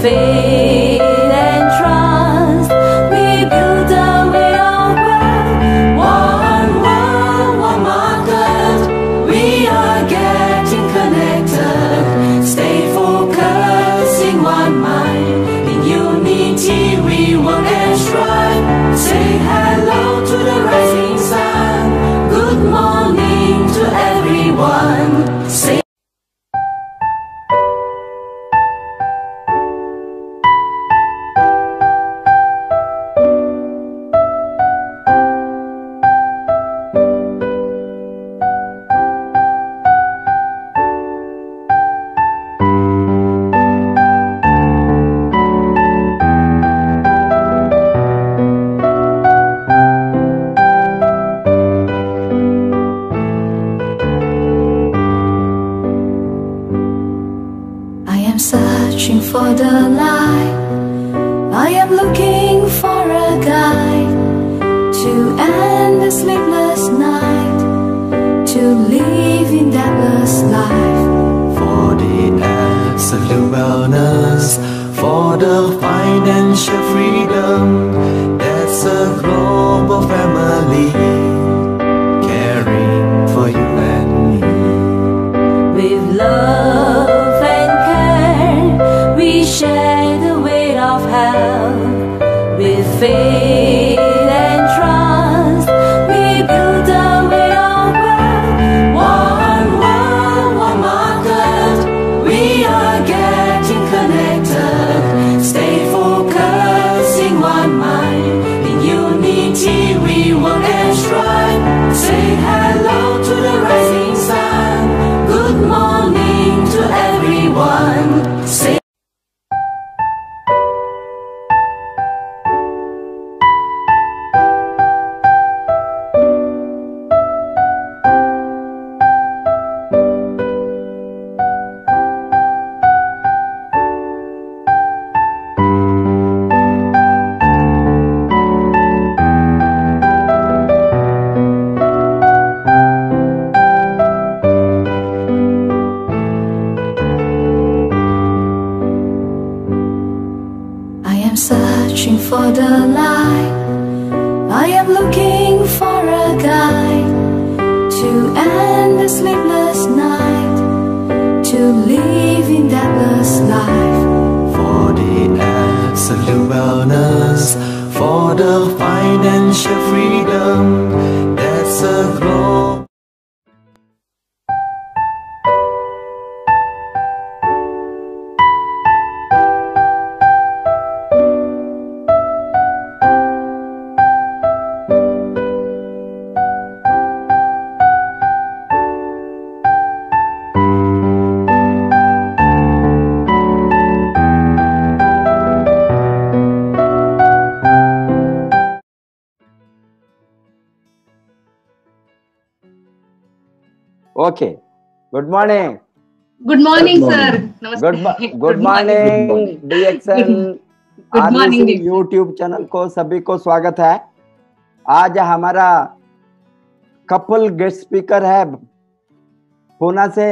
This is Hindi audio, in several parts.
faith and trust, we build a way of world, one market. We are getting connected. Stay focused in one mind. In unity we work and strive. Say hello to the rising sun. Good morning to everyone. Say searching for the light. I am looking for a guide to end the sleepless night, to live in that blessed life. For the absolute wellness, for the financial freedom, that's a global family caring for you and me. With love we share the weight of health. With faith and trust, we build a way of world, one market. We are getting connected. Stay focused in one mind. In unity we work and strive. Say hello to the rising sun. Good morning to everyone. Say searching for the light. I am looking for a guide to end the sleepless night, to live in that blessed life. For the absolute wellness, for the financial freedom, that's a global. Okay. Good morning. Good morning, sir. Namaste. Good morning, DXN RVC YouTube channel को सभी को स्वागत है। आज हमारा कपल गेस्ट स्पीकर है पूना से।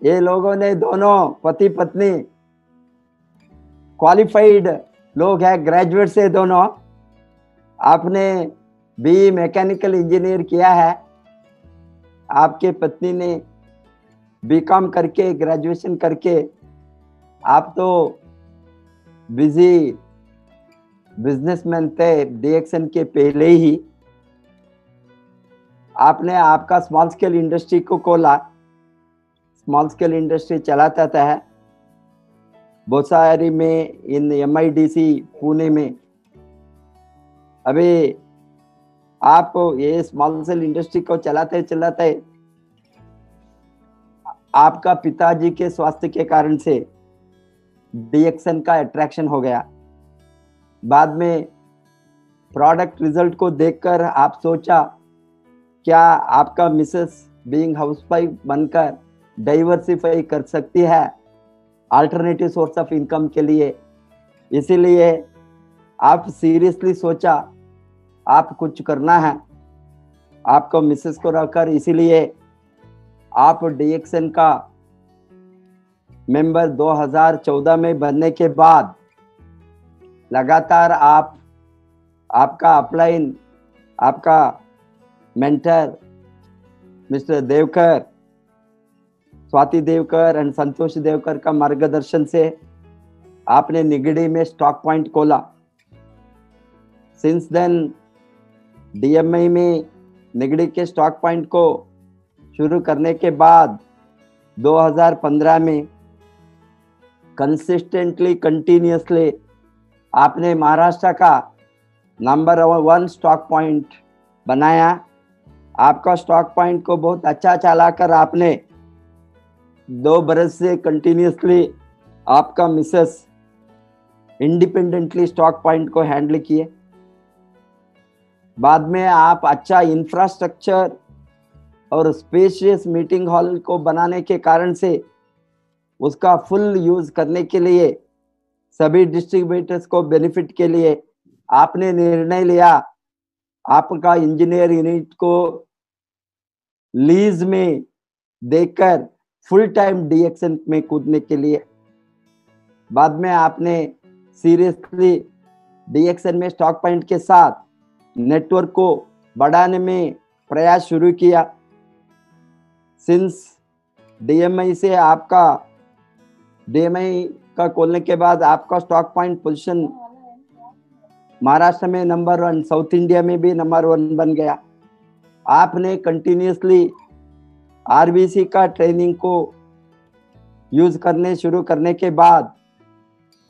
ये लोगों ने दोनों पति पत्नी क्वालिफाइड लोग हैं, ग्रेजुएट से दोनों। आपने बीई मैकेनिकल इंजीनियर किया है, आपके पत्नी ने बीकॉम करके ग्रेजुएशन करके, आप तो बिजी बिजनेसमैन थे डीएक्सन के पहले ही। आपने आपका स्मॉल स्केल इंडस्ट्री को खोला, स्मॉल स्केल इंडस्ट्री चलाता था बोसारी में, इन एमआईडीसी पुणे में। अभी आप ये स्मॉल स्केल इंडस्ट्री को चलाते चलाते आपका पिताजी के स्वास्थ्य के कारण से डीएक्सन का अट्रैक्शन हो गया। बाद में प्रोडक्ट रिजल्ट को देखकर आप सोचा क्या आपका मिसेस बीइंग हाउसवाइफ बनकर डाइवर्सिफाई कर सकती है अल्टरनेटिव सोर्स ऑफ इनकम के लिए। इसीलिए आप सीरियसली सोचा आप कुछ करना है आपको मिसेस को रखकर। इसीलिए आप डीएक्सन का मेंबर 2014 में बनने के बाद लगातार आपका अपलाइन, आपका mentor mister Devkar, Swati Devkar and Santosh Devkar का मार्गदर्शन से आपने निगड़ी में स्टॉक पॉइंट खोला। सिंस देन DMI में निगड़ी के स्टॉक पॉइंट को शुरू करने के बाद 2015 में कंसिस्टेंटली कंटिन्यूसली आपने महाराष्ट्र का नंबर 1 स्टॉक पॉइंट बनाया। आपका स्टॉक पॉइंट को बहुत अच्छा चलाकर आपने 2 बरस से कंटिन्यूसली आपका मिसेस इंडिपेंडेंटली स्टॉक पॉइंट को हैंडल किए। बाद में आप अच्छा इंफ्रास्ट्रक्चर और स्पेशियस मीटिंग हॉल को बनाने के कारण से उसका फुल यूज करने के लिए सभी डिस्ट्रीब्यूटर्स को बेनिफिट के लिए आपने निर्णय लिया आपका इंजीनियर यूनिट को लीज में देकर फुल टाइम DXN में कूदने के लिए। बाद में आपने सीरियसली DXN में स्टॉक पॉइंट के साथ नेटवर्क को बढ़ाने में प्रयास शुरू किया। सिंस DMI से आपका DMI का खोलने के बाद आपका स्टॉक पॉइंट पोजीशन महाराष्ट्र में नंबर 1, साउथ इंडिया में भी नंबर 1 बन गया। आपने कंटिन्यूसली RBC का ट्रेनिंग को यूज करने शुरू करने के बाद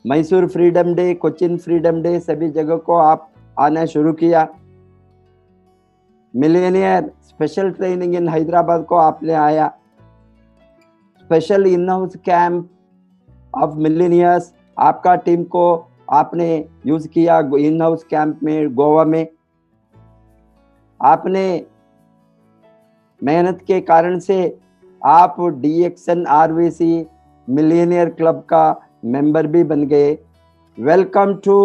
Mysore freedom day, Cochin freedom day सभी जगह को आप आना शुरू किया। Millionaire special training in Hyderabad को आपने आया। Special in house camp of millionaires आपका टीम को आपने यूज किया इन हाउस कैंप में गोवा में। आपने मेहनत के कारण से आप DXN RVC मिलेनियर क्लब का मेंबर भी बन गए। Welcome to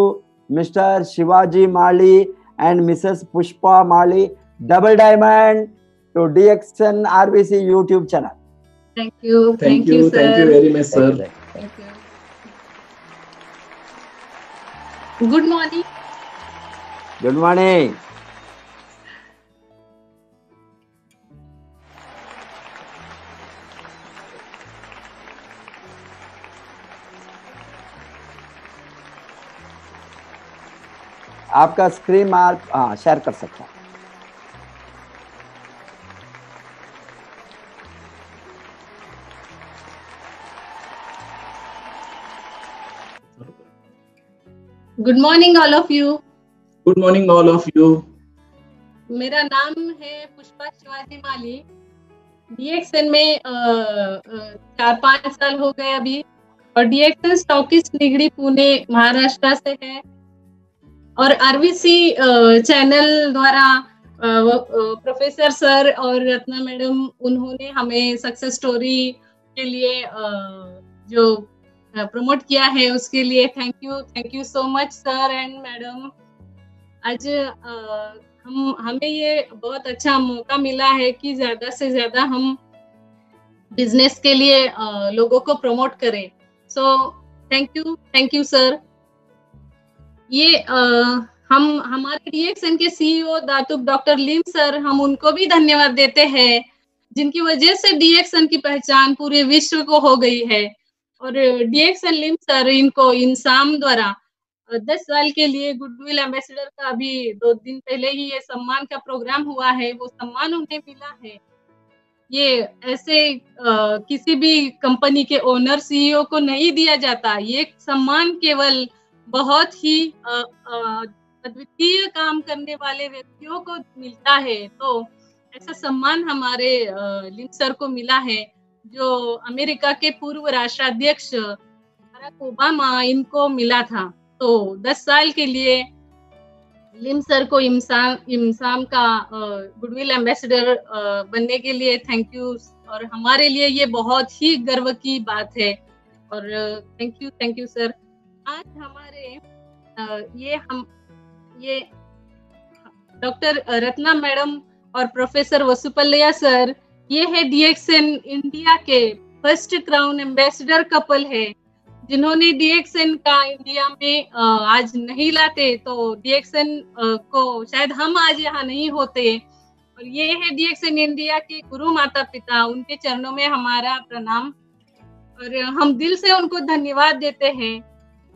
Mr Shivaji Mali and Mrs Pushpa Mali, double diamond to DXN RVC YouTube channel. Thank you sir. Thank you very much, sir. Thank you. Good morning. Good morning. आपका स्क्रीन आप शेयर कर सकते हैं। Good morning all of you. Good morning, all of you. मेरा नाम है पुष्पा शिवाजी माली। DXN में 4-5 साल हो गए अभी, और DXN स्टॉकिस्ट निगड़ी पुणे महाराष्ट्र से है। और RVC चैनल द्वारा प्रोफेसर सर और रत्ना मैडम उन्होंने हमें सक्सेस स्टोरी के लिए जो प्रमोट किया है उसके लिए thank you so much sir and madam. आज हमें ये बहुत अच्छा मौका मिला है कि ज्यादा से ज्यादा हम बिजनेस के लिए लोगों को प्रमोट करें। So thank you sir. ये हम हमारे DXN के CEO दातुक डॉक्टर लिम सर, हम उनको भी धन्यवाद देते हैं जिनकी वजह से DXN की पहचान पूरे विश्व को हो गई है। और DXN लिम सर इनको इंसाम द्वारा 10 साल के लिए गुडविल एम्बेसडर का अभी 2 दिन पहले ही ये सम्मान का प्रोग्राम हुआ है, वो सम्मान उन्हें मिला है। ये ऐसे किसी भी कंपनी के ओनर CEO को नहीं दिया जाता। ये सम्मान केवल बहुत ही अद्वितीय काम करने वाले व्यक्तियों को मिलता है। तो ऐसा सम्मान हमारे लिम सर को मिला है, जो अमेरिका के पूर्व राष्ट्राध्यक्ष बराक ओबामा इनको मिला था। तो 10 साल के लिए लिम सर को इमसाम का गुडविल एम्बेसडर बनने के लिए थैंक यू। और हमारे लिए ये बहुत ही गर्व की बात है। और थैंक यू सर। आज हमारे ये डॉक्टर रत्ना मैडम और प्रोफेसर वसुपल्लैया सर, ये है DXN इंडिया के फर्स्ट क्राउन एम्बेसडर कपल है, जिन्होंने डीएक्सएन का इंडिया में आज नहीं लाते तो डीएक्सएन को शायद हम आज यहाँ नहीं होते। और ये है डीएक्सएन इंडिया के गुरु माता पिता, उनके चरणों में हमारा प्रणाम और हम दिल से उनको धन्यवाद देते हैं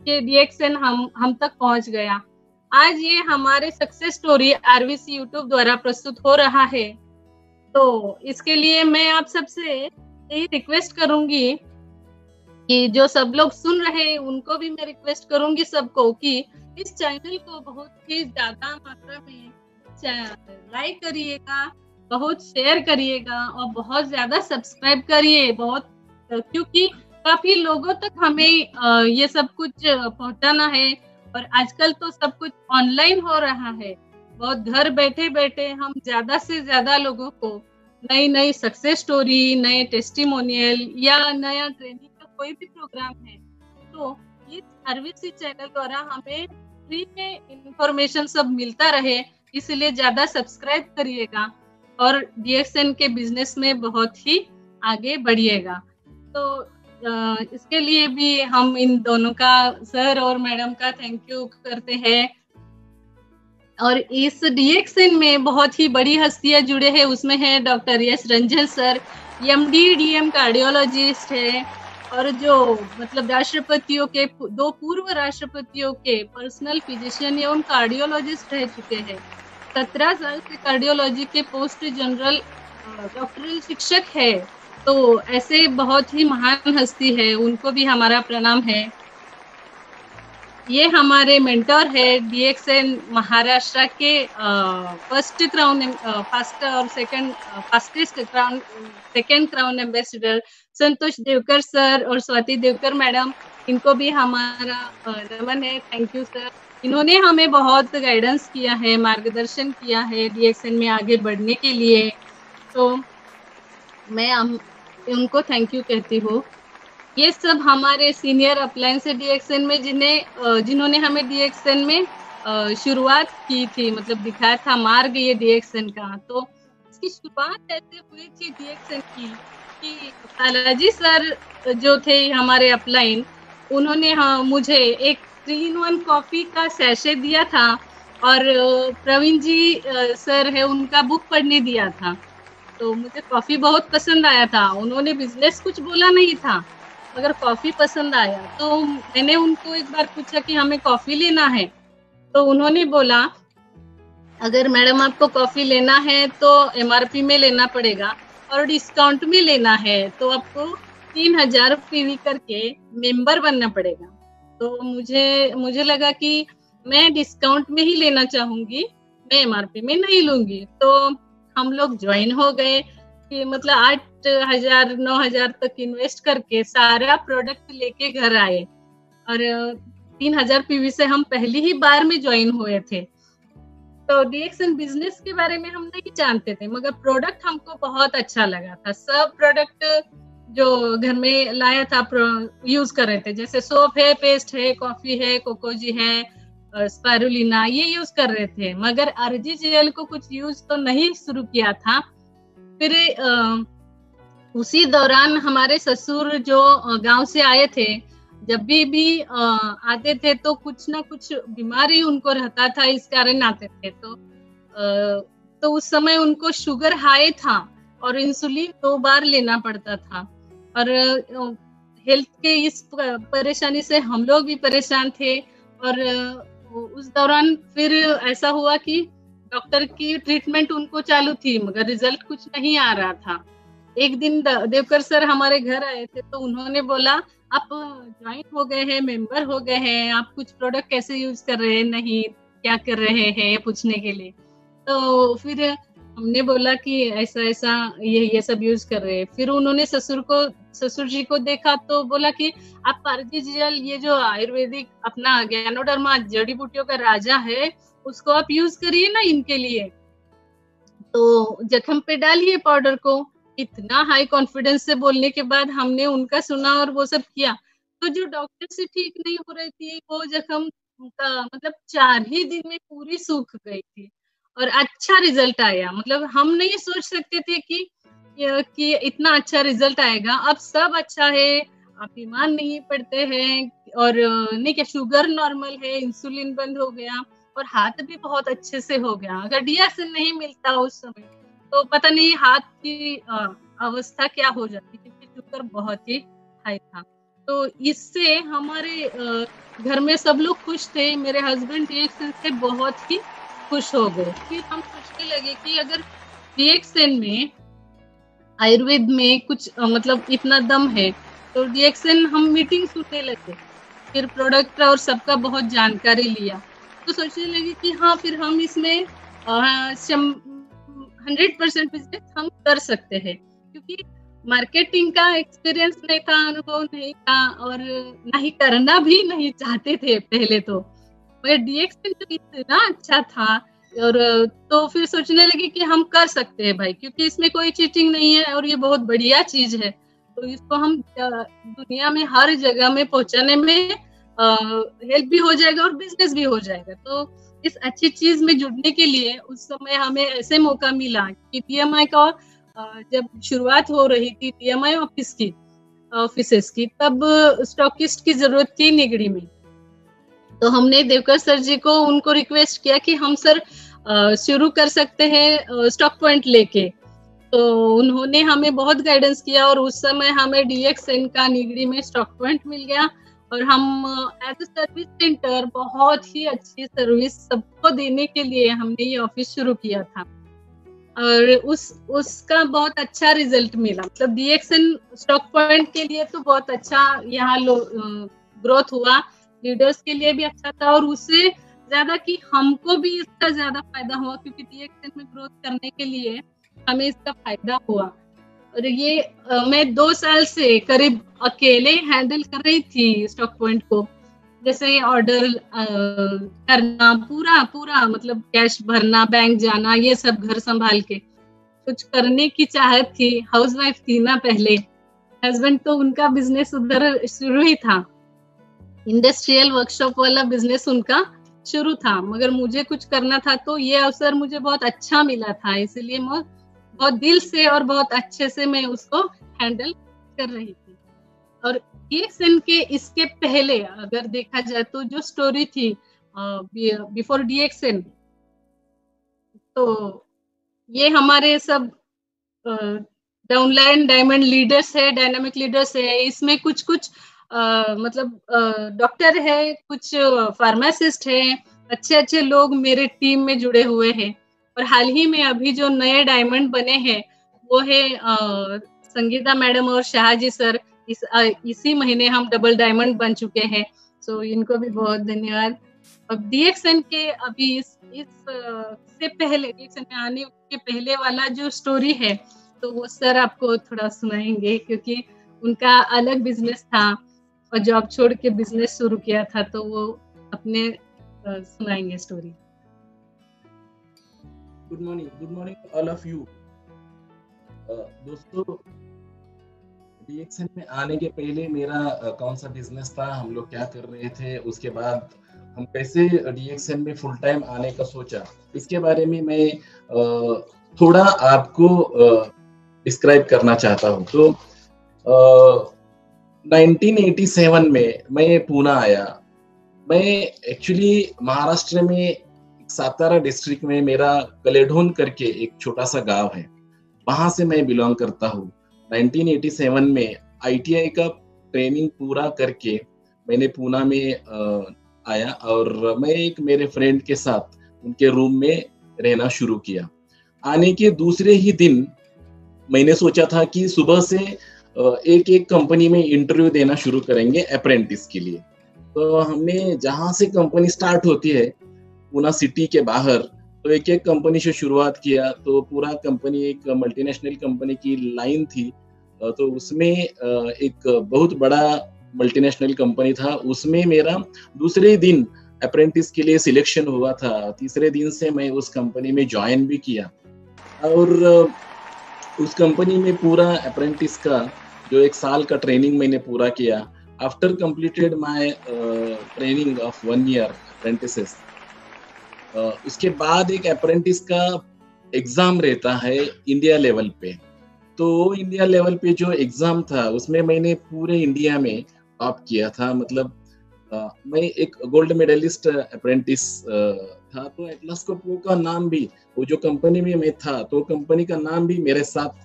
कि डीएक्सएन हम तक पहुंच गया। आज ये हमारे सक्सेस स्टोरी आरवीसी यूट्यूब द्वारा प्रस्तुत हो रहा है, तो इसके लिए मैं आप सबसे यही रिक्वेस्ट करूंगी कि जो सब लोग सुन रहे हैं उनको भी मैं रिक्वेस्ट करूंगी सबको कि इस चैनल को बहुत ही ज्यादा मात्रा में लाइक करिएगा, बहुत शेयर करिएगा और बहुत ज्यादा सब्सक्राइब करिए, बहुत क्योंकि काफी लोगों तक हमें ये सब कुछ पहुंचाना है। और आजकल तो सब कुछ ऑनलाइन हो रहा है, बहुत घर बैठे बैठे हम ज्यादा से ज्यादा लोगों को नई नई सक्सेस स्टोरी, नए टेस्टिमोनियल या नया ट्रेनिंग का कोई भी प्रोग्राम है तो ये आरवीसी चैनल द्वारा हमें फ्री में इंफॉर्मेशन सब मिलता रहे, इसलिए ज्यादा सब्सक्राइब करिएगा और डीएक्सएन के बिजनेस में बहुत ही आगे बढ़िएगा। तो इसके लिए भी हम इन दोनों का, सर और मैडम का थैंक यू करते हैं। और इस डीएक्सएन में बहुत ही बड़ी हस्तियां जुड़े हैं, उसमें है doctor S Ranjan sir, MD DM cardiologist है और जो मतलब राष्ट्रपतियों के, 2 पूर्व राष्ट्रपतियों के पर्सनल फिजिशियन एवं कार्डियोलॉजिस्ट रह चुके हैं। 17 साल से कार्डियोलॉजी के पोस्ट जनरल डॉक्टरल शिक्षक है, तो ऐसे बहुत ही महान हस्ती है, उनको भी हमारा प्रणाम है। ये हमारे मेंटर है डीएक्सएन महाराष्ट्र के फर्स्ट और सेकंड क्राउन एम्बेसडर संतोष देवकर सर और स्वाति देवकर मैडम, इनको भी हमारा नमन है, थैंक यू सर। इन्होंने हमें बहुत गाइडेंस किया है, मार्गदर्शन किया है डीएक्सएन में आगे बढ़ने के लिए, तो मैं उनको थैंक यू कहती हूँ। ये सब हमारे सीनियर अप्लायंस है डीएक्सएन में, जिन्होंने हमें डीएक्सएन में शुरुआत की थी, मतलब दिखाया था मार्ग ये डीएक्सएन का। तो इसकी शुरुआत ऐसे हुई थी डीएक्सएन की कि बालाजी सर जो थे हमारे अपलाइन, उन्होंने मुझे एक 3-in-1 कॉफी का सैशे दिया था और प्रवीण जी सर है, उनका बुक पढ़ने दिया था। तो मुझे कॉफी बहुत पसंद आया था, उन्होंने बिजनेस कुछ बोला नहीं था मगर कॉफी पसंद आया, तो मैंने उनको एक बार पूछा कि हमें कॉफी लेना है, तो उन्होंने बोला अगर मैडम आपको कॉफी लेना है तो एमआरपी में लेना पड़ेगा और डिस्काउंट में लेना है तो आपको 3000 पीवी करके मेंबर बनना पड़ेगा। तो मुझे लगा कि मैं डिस्काउंट में ही लेना चाहूंगी, मैं एमआरपी में नहीं लूंगी। तो हम लोग ज्वाइन हो गए कि मतलब 8,000-9,000 तक इन्वेस्ट करके सारा प्रोडक्ट लेके घर आए और 3000 पीवी से हम पहली ही बार में ज्वाइन हुए थे। तो डीएक्सएन बिजनेस के बारे में हम नहीं जानते थे मगर प्रोडक्ट हमको बहुत अच्छा लगा था। सब प्रोडक्ट जो घर में लाया था यूज कर रहे थे, जैसे सोप है, पेस्ट है, कॉफी है, कोकोजी है, स्पारुलिना, ये यूज कर रहे थे मगर आरजीजीएल को कुछ यूज तो नहीं शुरू किया था। फिर उसी दौरान हमारे ससुर जो गांव से आए थे, जब भी आते थे तो कुछ ना कुछ बीमारी उनको रहता था, इस कारण आते थे। तो उस समय उनको शुगर हाई था और इंसुलिन 2 बार लेना पड़ता था और हेल्थ के इस परेशानी से हम लोग भी परेशान थे। और उस दौरान फिर ऐसा हुआ कि डॉक्टर की ट्रीटमेंट उनको चालू थी मगर रिजल्ट कुछ नहीं आ रहा था। एक दिन देवकर सर हमारे घर आए थे तो उन्होंने बोला आप ज्वाइन हो गए हैं, मेंबर हो गए हैं, आप कुछ प्रोडक्ट कैसे यूज कर रहे हैं, नहीं क्या कर रहे हैं पूछने के लिए। तो फिर हमने बोला कि ऐसा ऐसा ये सब यूज कर रहे हैं। फिर उन्होंने ससुर जी को देखा तो बोला कि आप आरजीजीएल, ये जो आयुर्वेदिक अपना ज्ञानोडर्मा जड़ी बूटियों का राजा है, उसको आप यूज करिए ना इनके लिए, तो जख्म पे डालिए पाउडर को। इतना हाई कॉन्फिडेंस से बोलने के बाद हमने उनका सुना और वो सब किया। तो जो डॉक्टर से ठीक नहीं हो रही थी वो जख्म का मतलब 4 ही दिन में पूरी सूख गई थी और अच्छा रिजल्ट आया। मतलब हम नहीं सोच सकते थे कि कि इतना अच्छा रिजल्ट आएगा, अब सब अच्छा है, आप बीमार नहीं पड़ते हैं, और नहीं क्या शुगर नॉर्मल है, इंसुलिन बंद हो गया, और हाथ भी बहुत अच्छे से हो गया। अगर डीएक्सन नहीं मिलता उस समय तो पता नहीं हाथ की अवस्था क्या हो जाती, क्योंकि शुगर बहुत ही हाई था। तो इससे हमारे घर में सब लोग खुश थे। मेरे हस्बैंड डीएक्सन से बहुत ही खुश हो गए। फिर हम सोचने लगे कि अगर डीएक्सन में, आयुर्वेद में कुछ मतलब इतना दम है, तो डीएक्सन हम मीटिंग सुनने लगे, फिर प्रोडक्ट और सबका बहुत जानकारी लिया, तो सोचने लगे कि हाँ फिर हम इसमें 100% बिजनेस हम कर सकते हैं, क्योंकि मार्केटिंग का एक्सपीरियंस नहीं था, अनुभव नहीं था, और नहीं करना भी नहीं चाहते थे पहले तो। मगर डीएक्सन तो इतना अच्छा था, और तो फिर सोचने लगे कि हम कर सकते हैं भाई, क्योंकि इसमें कोई चीटिंग नहीं है और ये बहुत बढ़िया चीज है, तो इसको हम दुनिया में हर जगह में पहुंचाने में हेल्प भी हो जाएगा और बिजनेस भी हो जाएगा। तो इस अच्छी चीज में जुड़ने के लिए उस समय हमें ऐसे मौका मिला कि पीएमआई का जब शुरुआत हो रही थी, पीएमआई ऑफिसेस की, तब स्टॉकिस्ट की जरूरत थी निगड़ी में। तो हमने देवकर सर जी को उनको रिक्वेस्ट किया कि हम सर शुरू कर सकते हैं स्टॉक पॉइंट लेके। तो उन्होंने हमें बहुत गाइडेंस किया, और उस समय हमें डीएक्सन का निगड़ी में स्टॉक पॉइंट मिल गया, और हम एज अ सर्विस सेंटर बहुत ही अच्छी सर्विस सबको देने के लिए हमने ये ऑफिस शुरू किया था, और उसका बहुत अच्छा रिजल्ट मिला। मतलब डीएक्सन स्टॉक पॉइंट के लिए तो बहुत अच्छा यहाँ ग्रोथ हुआ, लीडर्स के लिए भी अच्छा था, और उससे ज्यादा कि हमको भी इसका ज्यादा फायदा हुआ, क्योंकि डीएक्सन में ग्रोथ करने के लिए हमें इसका फायदा हुआ। और ये मैं 2 साल से करीब अकेले हैंडल कर रही थी स्टॉक पॉइंट को, जैसे ऑर्डर करना, पूरा मतलब कैश भरना, बैंक जाना, ये सब घर संभाल के कुछ करने की चाहत थी। हाउसवाइफ थी ना पहले, हस्बैंड तो उनका बिजनेस उधर शुरू ही था, इंडस्ट्रियल वर्कशॉप वाला बिजनेस उनका शुरू था, मगर मुझे कुछ करना था, तो ये अवसर मुझे बहुत अच्छा मिला था, इसलिए मैं बहुत दिल से और बहुत अच्छे से मैं उसको हैंडल कर रही थी। और डीएक्सन के इसके पहले अगर देखा जाए तो जो स्टोरी थी बिफोर डीएक्सन, तो ये हमारे सब डाउनलाइन डायमंड लीडर्स है, डायनामिक लीडर्स है, इसमें कुछ मतलब डॉक्टर है, कुछ फार्मासिस्ट है, अच्छे लोग मेरे टीम में जुड़े हुए हैं। और हाल ही में अभी जो नए डायमंड बने हैं वो है संगीता मैडम और शाहजी सर, इसी महीने हम डबल डायमंड बन चुके हैं, सो इनको भी बहुत धन्यवाद। अब डीएक्सन के अभी से पहले, डीएक्सन में आने के पहले वाला जो स्टोरी है, तो वो सर आपको थोड़ा सुनाएंगे, क्योंकि उनका अलग बिजनेस था और जॉब छोड़ के बिजनेस शुरू किया था, तो वो अपने सुनाएंगे story. Good morning all of you. दोस्तों, डीएक्सन में आने के पहले मेरा कौन सा बिजनेस था, हम लोग क्या कर रहे थे, उसके बाद हम कैसे डीएक्सन में फुल टाइम आने का सोचा, इसके बारे में मैं थोड़ा आपको डिस्क्राइब करना चाहता हूँ। तो 1987 में मैं पुणे आया। मैं एक्चुअली महाराष्ट्र में सातारा डिस्ट्रिक्ट में मेरा कलेढोन करके एक छोटा सा गांव है, वहां से मैं बिलोंग करता हूँ। 1987 में आईटीआई का ट्रेनिंग पूरा करके मैंने पुणे में आया, और मैं एक मेरे फ्रेंड के साथ उनके रूम में रहना शुरू किया। आने के दूसरे ही दिन मैंने सोचा था कि सुबह से एक कंपनी में इंटरव्यू देना शुरू करेंगे अप्रेंटिस के लिए। तो हमने जहां से कंपनी स्टार्ट होती है पुणे सिटी के बाहर, तो एक कंपनी से शुरुआत किया। तो पूरा कंपनी एक मल्टीनेशनल कंपनी की लाइन थी, तो उसमें एक बहुत बड़ा मल्टीनेशनल कंपनी था, उसमें मेरा दूसरे दिन अप्रेंटिस के लिए सिलेक्शन हुआ था। तीसरे दिन से मैं उस कंपनी में ज्वाइन भी किया, और उस कंपनी में पूरा अप्रेंटिस का जो 1 साल का ट्रेनिंग मैंने पूरा किया। After completed my training of 1 year apprentices, उसके बाद एक अप्रेंटिस का एग्जाम रहता है इंडिया लेवल पे, तो इंडिया लेवल पे जो एग्जाम था उसमें मैंने पूरे इंडिया में टॉप किया था। मतलब मैं एक गोल्ड मेडलिस्ट अप्रेंटिस था, तो एटलस कोप्को का नाम भी, वो जो कंपनी में मैं था तो कंपनी का नाम भी मेरे साथ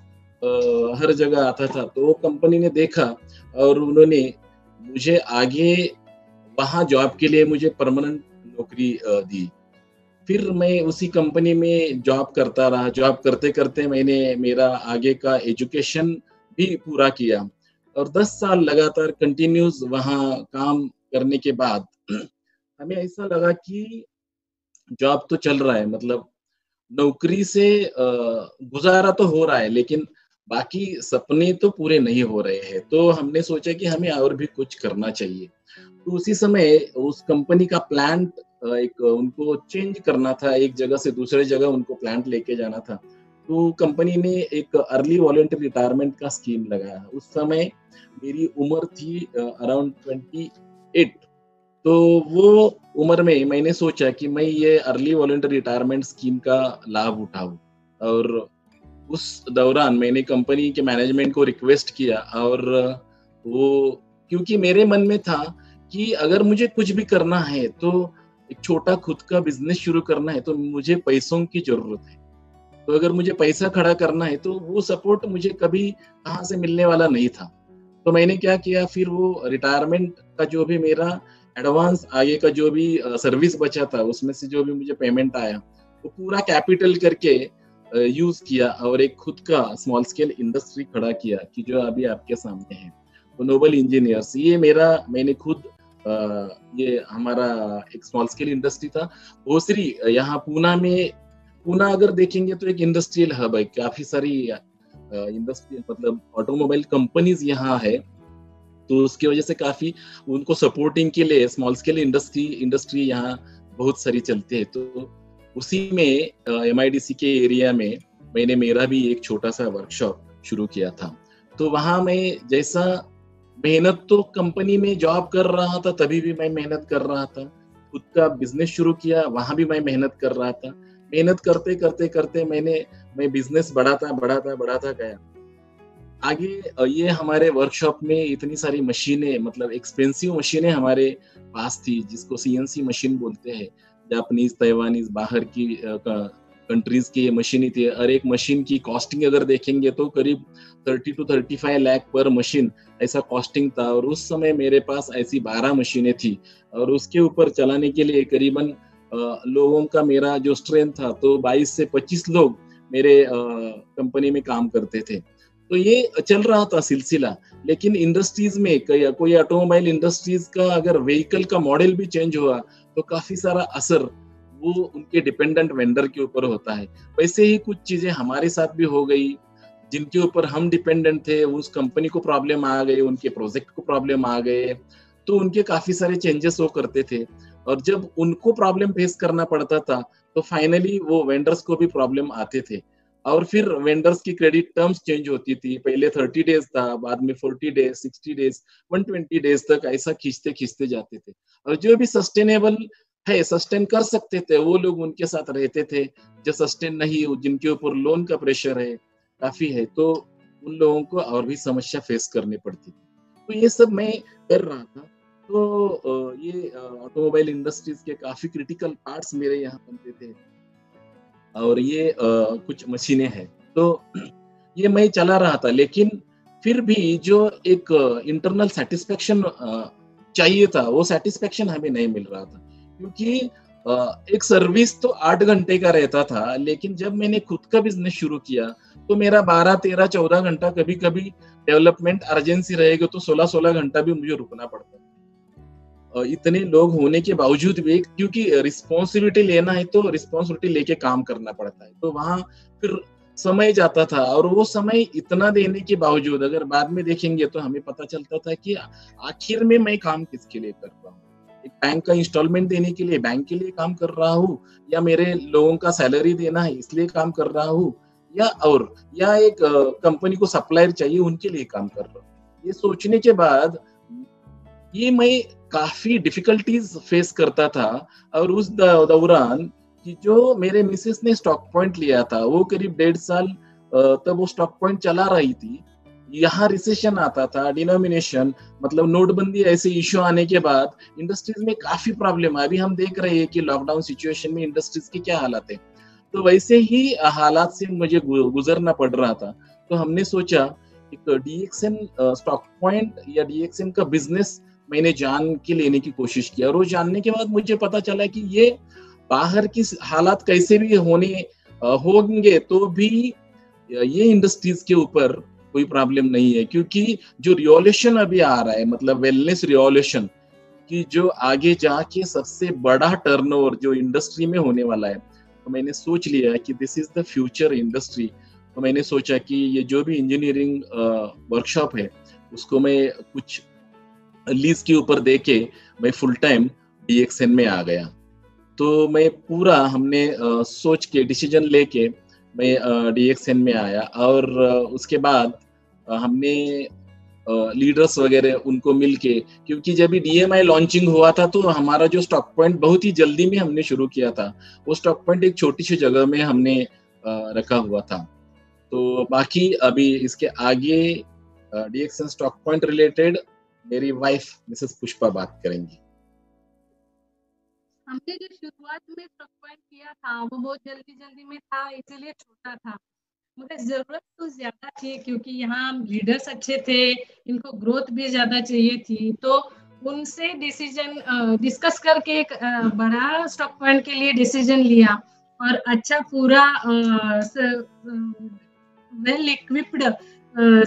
हर जगह आता था। तो वो कंपनी ने देखा और उन्होंने मुझे आगे वहाँ जॉब के लिए मुझे परमानेंट नौकरी दी। फिर मैं उसी कंपनी में जॉब करता रहा। जॉब करते करते मैंने मेरा आगे का एजुकेशन भी पूरा किया और 10 साल लगातार कंटिन्यूस वहाँ काम करने के बाद हमें ऐसा लगा कि जॉब तो चल रहा है, मतलब नौकरी से गुजारा तो हो रहा है, लेकिन बाकी सपने तो पूरे नहीं हो रहे हैं। तो हमने सोचा कि हमें और भी कुछ करना चाहिए। तो उसी समय उस कंपनी का प्लांट एक उनको चेंज करना था, एक जगह से दूसरे जगह उनको प्लांट लेके जाना था। तो कंपनी ने एक अर्ली वॉलंटरी रिटायरमेंट का स्कीम लगाया। उस समय मेरी उम्र थी अराउंड 28। तो वो उम्र में मैंने सोचा कि मैं ये अर्ली वॉलंटरी रिटायरमेंट स्कीम का लाभ उठाऊं, और उस दौरान मैंने कंपनी के मैनेजमेंट को रिक्वेस्ट किया। और वो, क्योंकि मेरे मन में था कि अगर मुझे कुछ भी करना है तो एक छोटा खुद का बिजनेस शुरू करना है तो मुझे पैसों की जरूरत है। तो अगर मुझे पैसा खड़ा करना है तो वो सपोर्ट मुझे कभी कहाँ से मिलने वाला नहीं था। तो मैंने क्या किया, फिर वो रिटायरमेंट का जो भी मेरा एडवांस आगे का जो भी सर्विस बचा था उसमें से जो भी मुझे पेमेंट आया वो पूरा कैपिटल करके यूज किया और एक खुद का स्मॉल स्केल इंडस्ट्री खड़ा किया कि जो अभी आपके सामने है। तो नोबल इंजीनियर्स, ये मैंने खुद ये हमारा एक स्मॉल स्केल इंडस्ट्री था। भोसरी यहाँ पूना अगर देखेंगे तो एक इंडस्ट्रियल हब है, काफी सारी इंडस्ट्री मतलब ऑटोमोबाइल कंपनीज यहाँ है। तो उसकी वजह से काफी उनको सपोर्टिंग के लिए स्मॉल स्केल इंडस्ट्री यहाँ बहुत सारी चलती है। तो उसी में MIDC के एरिया में मैंने मेरा भी एक छोटा सा वर्कशॉप शुरू किया था। तो वहां मैं जैसा मेहनत तो कंपनी में जॉब कर रहा था तभी भी मैं मेहनत कर रहा था, खुद का बिजनेस शुरू किया वहां भी मैं मेहनत कर रहा था। मेहनत करते करते करते मैं बिजनेस बढ़ाता गया आगे। ये हमारे वर्कशॉप में इतनी सारी मशीनें, मतलब एक्सपेंसिव मशीनें हमारे पास थी, जिसको CNC मशीन बोलते हैं। जापानीज, ताइवानीज, बाहर की कंट्रीज की ये मशीनें थी। और एक मशीन की कॉस्टिंग अगर देखेंगे तो करीब 30 to 35 लाख पर मशीन ऐसा कॉस्टिंग था। और उस समय मेरे पास ऐसी 12 मशीनें थी और उसके ऊपर चलाने के लिए करीबन लोगों का मेरा जो स्ट्रेंथ था तो 22 से 25 लोग मेरे कंपनी में काम करते थे। तो ये चल रहा था सिलसिला। लेकिन इंडस्ट्रीज में कोई ऑटोमोबाइल इंडस्ट्रीज का अगर व्हीकल का मॉडल भी चेंज हुआ तो काफी सारा असर वो उनके डिपेंडेंट वेंडर के ऊपर होता है। वैसे ही कुछ चीजें हमारे साथ भी हो गई, जिनके ऊपर हम डिपेंडेंट थे उस कंपनी को प्रॉब्लम आ गई, उनके प्रोजेक्ट को प्रॉब्लम आ गए, तो उनके काफी सारे चेंजेस वो करते थे। और जब उनको प्रॉब्लम फेस करना पड़ता था तो फाइनली वो वेंडर्स को भी प्रॉब्लम आते थे। और फिर वेंडर्स की क्रेडिट टर्म्स चेंज होती थी। पहले 30 डेज था, बाद में 40 डेज, 60 डेज, 120 डेज तक ऐसा खींचते जाते थे। और जो भी सस्टेनेबल है, सस्टेन कर सकते थे, वो लोग उनके साथ रहते थे। जो सस्टेन नहीं, जिनके ऊपर लोन का प्रेशर है काफी है, तो उन लोगों को और भी समस्या फेस करनी पड़ती थी। तो ये सब मैं कर रहा था। तो ये ऑटोमोबाइल इंडस्ट्रीज के काफी क्रिटिकल पार्ट्स मेरे यहाँ बनते थे और ये कुछ मशीनें हैं। तो ये मैं चला रहा था, लेकिन फिर भी जो एक इंटरनल सेटिस्फेक्शन चाहिए था वो सेटिस्फेक्शन हमें नहीं मिल रहा था। क्योंकि एक सर्विस तो 8 घंटे का रहता था, लेकिन जब मैंने खुद का बिजनेस शुरू किया तो मेरा 12, 13, 14 घंटा, कभी कभी डेवलपमेंट अर्जेंसी रहेगा तो 16 घंटा भी मुझे रुकना पड़ता है। इतने लोग होने के बावजूद भी, क्योंकि रिस्पॉन्सिबिलिटी लेना है तो रिस्पॉन्सिबिलिटी लेके काम करना पड़ता है, तो वहां फिर समय जाता था। और वो समय इतना देने के बावजूद अगर बाद में देखेंगे तो हमें पता चलता था कि आखिर में मैं काम किसके लिए कर रहा हूँ। एक बैंक का इंस्टॉलमेंट देने के लिए बैंक के लिए काम कर रहा हूँ, या मेरे लोगों का सैलरी देना है इसलिए काम कर रहा हूँ, या एक कंपनी को सप्लायर चाहिए उनके लिए काम कर रहा हूँ। ये सोचने के बाद ये मैं काफी डिफिकल्टीज फेस करता था। और उस दौरान कि जो मेरे मिसेस ने स्टॉक पॉइंट लिया था वो करीब 1.5 साल तब वो स्टॉक पॉइंट चला रही थी, यहाँ रिसेशन आता था, डिनोमिनेशन मतलब नोटबंदी ऐसे इश्यू आने के बाद इंडस्ट्रीज में काफी प्रॉब्लम है। अभी हम देख रहे हैं कि लॉकडाउन सिचुएशन में इंडस्ट्रीज की क्या हालत है। तो वैसे ही हालात से मुझे गुजरना पड़ रहा था। तो हमने सोचा एक डीएक्सएन स्टॉक पॉइंट या डीएक्सएन का बिजनेस मैंने जान के लेने की कोशिश किया, और वो जानने के बाद मुझे पता चला कि ये बाहर की हालात कैसे भी होंगे तो भी ये इंडस्ट्रीज के ऊपर कोई प्रॉब्लम नहीं है, क्योंकि जो रिवॉल्यूशन अभी आ रहा है, मतलब वेलनेस रिवॉल्यूशन की जो आगे जाके सबसे बड़ा टर्नओवर जो इंडस्ट्री में होने वाला है, तो मैंने सोच लिया कि this is the future industry. तो मैंने सोचा कि ये जो भी इंजीनियरिंग वर्कशॉप है उसको मैं कुछ लीज के ऊपर देके मैं फुल टाइम डीएक्सएन में आ गया। तो मैं पूरा हमने सोच के डिसीजन लेके मैं डीएक्सएन में आया, और उसके बाद हमने लीडर्स वगैरह उनको मिलके, क्योंकि जब भी डीएमआई लॉन्चिंग हुआ था तो हमारा जो स्टॉक पॉइंट बहुत ही जल्दी में हमने शुरू किया था, वो स्टॉक पॉइंट एक छोटी सी जगह में हमने रखा हुआ था। तो बाकी अभी इसके आगे डीएक्सएन स्टॉक पॉइंट रिलेटेड मेरी वाइफ मिसेस पुष्पा बात करेंगी। हमने जो शुरुआत में स्टॉक पॉइंट किया था वो बहुत जल्दी में था, इसलिए छोटा था, मगर जरूरत तो ज्यादा थी क्योंकि यहाँ लीडर्स अच्छे थे, इनको ग्रोथ भी ज्यादा चाहिए थी। तो उनसे डिसीजन डिस्कस करके एक बड़ा स्टॉक पॉइंट के लिए डिसीजन लिया, और अच्छा पूरा वेल इक्विप्ड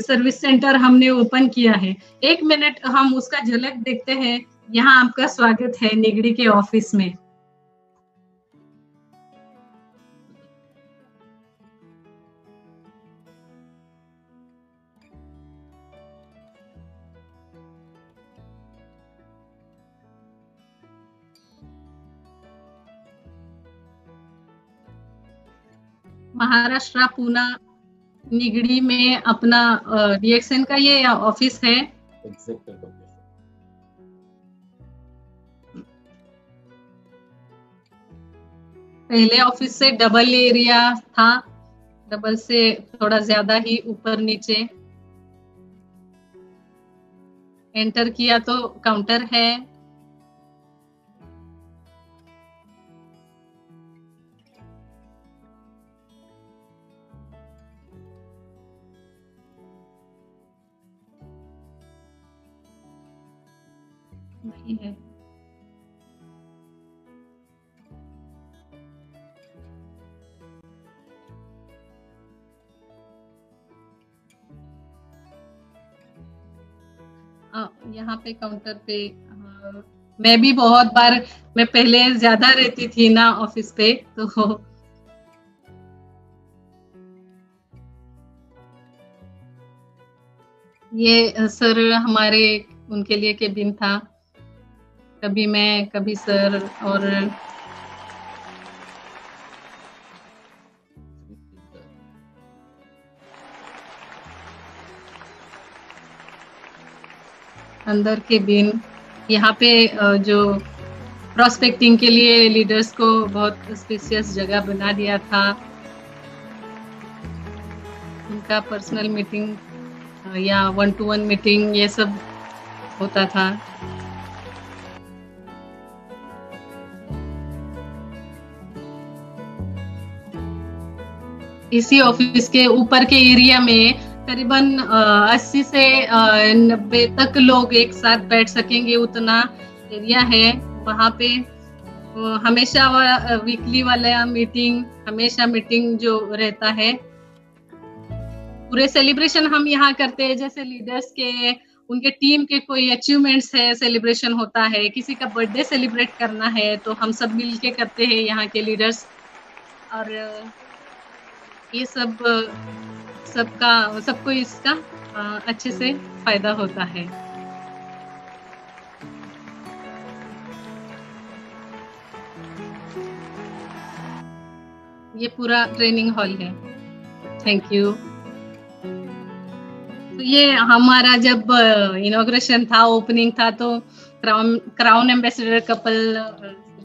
सर्विस सेंटर हमने ओपन किया है। 1 मिनट हम उसका झलक देखते हैं। यहाँ आपका स्वागत है निगड़ी के ऑफिस में। महाराष्ट्र पुणे निगड़ी में अपना डीएक्सएन का ये ऑफिस है। पहले ऑफिस से डबल एरिया था, डबल से थोड़ा ज्यादा ही ऊपर नीचे। एंटर किया तो काउंटर है। नहीं है। यहाँ पे काउंटर पे मैं भी बहुत बार, मैं पहले ज्यादा रहती थी ना ऑफिस पे, तो ये सर हमारे उनके लिए केबिन था। कभी मैं, कभी सर, और अंदर केबिन। यहाँ पे जो प्रोस्पेक्टिंग के लिए लीडर्स को बहुत स्पेशियस जगह बना दिया था। उनका पर्सनल मीटिंग या 1-to-1 मीटिंग ये सब होता था। इसी ऑफिस के ऊपर के एरिया में करीबन 80 से 90 तक लोग एक साथ बैठ सकेंगे, उतना एरिया है। वहाँ पे हमेशा वीकली वाला मीटिंग, हमेशा मीटिंग जो रहता है। पूरे सेलिब्रेशन हम यहाँ करते हैं, जैसे लीडर्स के, उनके टीम के कोई अचीवमेंट्स है, सेलिब्रेशन होता है, किसी का बर्थडे सेलिब्रेट करना है तो हम सब मिलके करते हैं यहाँ के लीडर्स। और ये सबको इसका अच्छे से फायदा होता है। ये पूरा ट्रेनिंग हॉल है। Thank you. तो ये हमारा जब इनॉग्रेशन था, ओपनिंग था, तो crown ambassador couple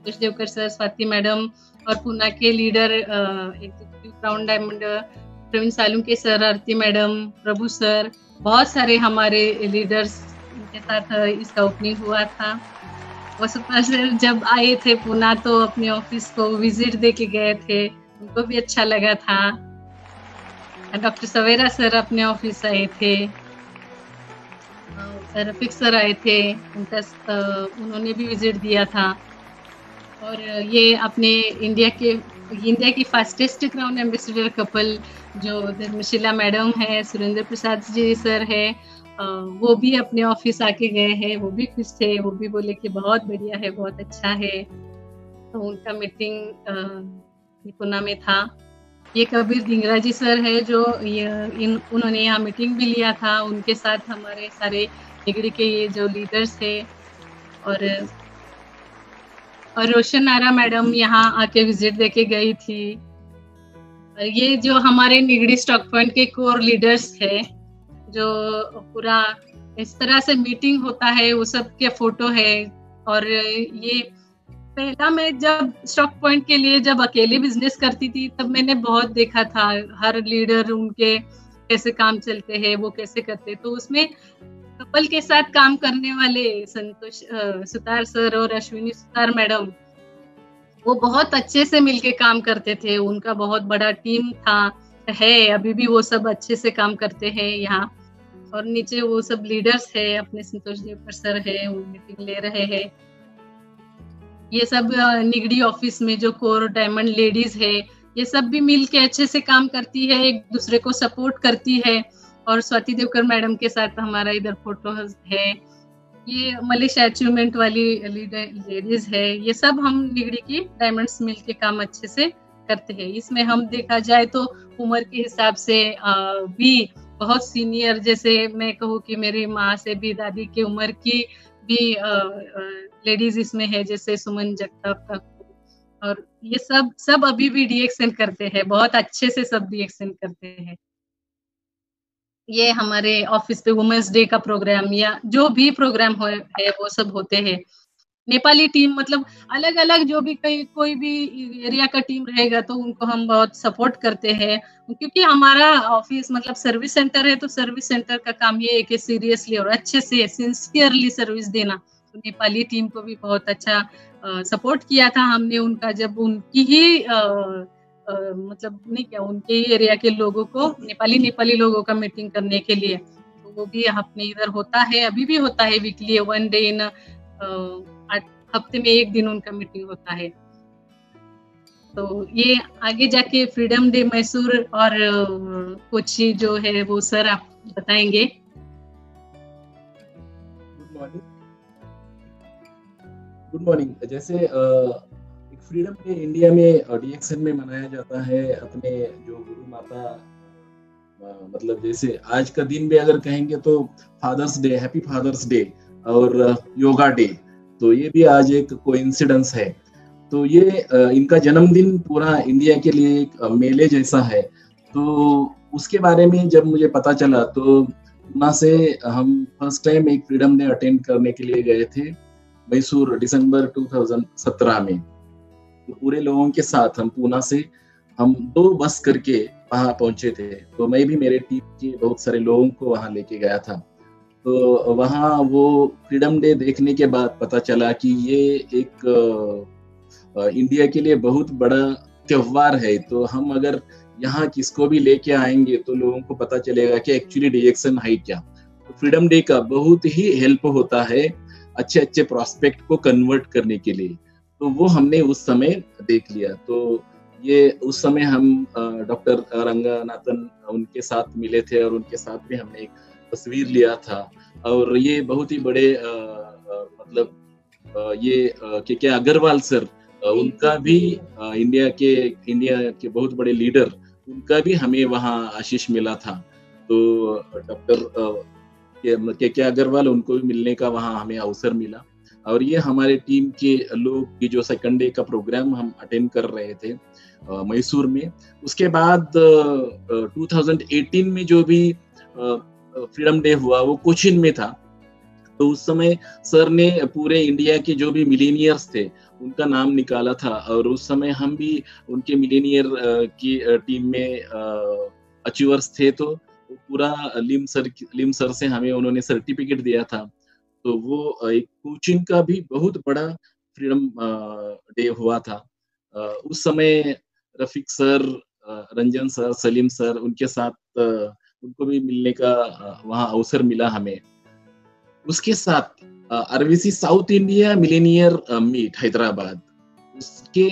Devkar sir, Swati madam और पुणे के leader executive crown diamond Praveen Salunke sir, Aarti madam, Prabhu sir, बहुत सारे हमारे लीडर्स के साथ इसका ओपनिंग हुआ था। वसुधा सर जब आए थे पुणे तो अपने ऑफिस को विजिट दे के गए थे, उनको भी अच्छा लगा था। डॉक्टर सवेरा सर अपने ऑफिस आए थे, रफीक सर आए थे, उन्होंने भी विजिट दिया था। और ये अपने इंडिया की फास्टेस्ट क्राउन एम्बेसडर कपल जो धर्मशिला मैडम है, सुरेंद्र प्रसाद जी सर है, वो भी अपने ऑफिस आके गए हैं, वो भी खुश थे, वो भी बोले कि बहुत बढ़िया है, बहुत अच्छा है। तो उनका मीटिंग पुणे में था। ये कबीर धिंगरा जी सर है जो उन्होंने यहाँ मीटिंग भी लिया था, उनके साथ हमारे सारे निगड़ी के ये जो लीडर्स थे। और रोशन आरा मैडम यहाँ आके विजिट देके गई थी। और ये जो हमारे निगड़ी स्टॉक पॉइंट के कोर लीडर्स है, जो पूरा इस तरह से मीटिंग होता है, वो सब के फोटो है। और ये पहला मैं जब स्टॉक पॉइंट के लिए जब अकेले बिजनेस करती थी तब मैंने बहुत देखा था हर लीडर उनके कैसे काम चलते हैं, वो कैसे करते। तो उसमें कपल के साथ काम करने वाले संतोष सुतार सर और अश्विनी सुतार मैडम, वो बहुत अच्छे से मिलके काम करते थे। उनका बहुत बड़ा टीम था, है अभी भी, वो सब अच्छे से काम करते हैं यहाँ। और नीचे वो सब लीडर्स है, अपने संतोष देवकर सर है, वो मीटिंग ले रहे हैं। ये सब निगड़ी ऑफिस में जो कोर डायमंड लेडीज है, ये सब भी मिल के अच्छे से काम करती है, एक दूसरे को सपोर्ट करती है। और स्वाति देवकर मैडम के साथ हमारा इधर फोटो है। ये मलेशिया अचीवमेंट वाली लेडीज है। ये सब हम निगड़ी की डायमंड्स मिल के काम अच्छे से करते हैं। इसमें हम देखा जाए तो उम्र के हिसाब से भी बहुत सीनियर, जैसे मैं कहूँ कि मेरी माँ से भी, दादी की उम्र की भी लेडीज इसमें है, जैसे सुमन जगताप का। और ये सब अभी भी डीएक्सएन करते हैं, बहुत अच्छे से सब डीएक्सएन करते हैं। ये हमारे ऑफिस पे वुमेन्स डे का प्रोग्राम या जो भी प्रोग्राम है वो सब होते हैं। नेपाली टीम, मतलब अलग अलग जो भी कोई भी एरिया का टीम रहेगा तो उनको हम बहुत सपोर्ट करते हैं, क्योंकि हमारा ऑफिस मतलब सर्विस सेंटर है। तो सर्विस सेंटर का काम ये है कि सीरियसली और अच्छे से सिंसियरली सर्विस देना। तो नेपाली टीम को भी बहुत अच्छा सपोर्ट किया था हमने उनका, जब उनकी ही मतलब नहीं क्या, उनके ही एरिया के लोगों को, नेपाली लोगों का मीटिंग करने के लिए। तो वो भी अपने इधर होता है, अभी भी होता है वीकली 1 डे इन हफ्ते में 1 दिन उनका मीटिंग होता है। तो ये आगे जाके फ्रीडम डे मैसूर और कोची जो है वो सर आप बताएंगे। Good morning. जैसे फ्रीडम डे इंडिया में डीएक्सएन में मनाया जाता है। अपने जो गुरु माता, मतलब जैसे आज का दिन भी अगर कहेंगे तो father's day, happy father's day और योगा डे, तो ये भी आज एक कोइंसिडेंस है। तो ये इनका जन्मदिन पूरा इंडिया के लिए एक मेले जैसा है। तो उसके बारे में जब मुझे पता चला तो पुणे से हम फर्स्ट टाइम एक फ्रीडम डे अटेंड करने के लिए गए थे मैसूर, दिसंबर 2017 में। तो पूरे लोगों के साथ हम पुणे से 2 बस करके वहां पहुंचे थे। तो मैं भी मेरे टीम के बहुत सारे लोगों को वहां लेके गया था। तो वहां वो फ्रीडम डे देखने के बाद पता चला कि ये एक इंडिया के लिए बहुत बड़ा त्योहार है। तो हम अगर यहाँ किसको भी लेके आएंगे तो लोगों को पता चलेगा कि एक्चुअली डीएक्सएन है क्या। तो फ्रीडम डे का बहुत ही हेल्प होता है अच्छे प्रोस्पेक्ट को कन्वर्ट करने के लिए। तो वो हमने उस समय देख लिया। तो ये उस समय हम डॉक्टर रंगनाथन उनके साथ मिले थे और उनके साथ भी हमने एक तस्वीर लिया था। और ये बहुत ही बड़े मतलब ये के अग्रवाल सर, उनका भी इंडिया के बहुत बड़े लीडर, उनका भी हमें वहाँ आशीष मिला था। तो डॉक्टर के अग्रवाल, उनको भी मिलने का वहाँ हमें अवसर मिला। और ये हमारे टीम के लोग की जो सेकंड डे का प्रोग्राम हम अटेंड कर रहे थे मैसूर में। उसके बाद 2018 में जो भी फ्रीडम डे हुआ वो कोचीन में था। तो उस समय सर ने पूरे इंडिया के जो भी मिलेनियर्स थे उनका नाम निकाला था। और उस समय हम भी उनके मिलेनियर की टीम में अचीवर्स थे, तो पूरा लिम सर से हमें उन्होंने सर्टिफिकेट दिया था। तो वो एक कोचिंग का भी बहुत बड़ा फ्रीडम डे हुआ था। उस समय Rafiq sir, Ranjan sir, Salim sir, उनके साथ उनको भी मिलने का वहाँ अवसर मिला हमें। उसके साथ RVC South India millionaire meet Hyderabad, उसके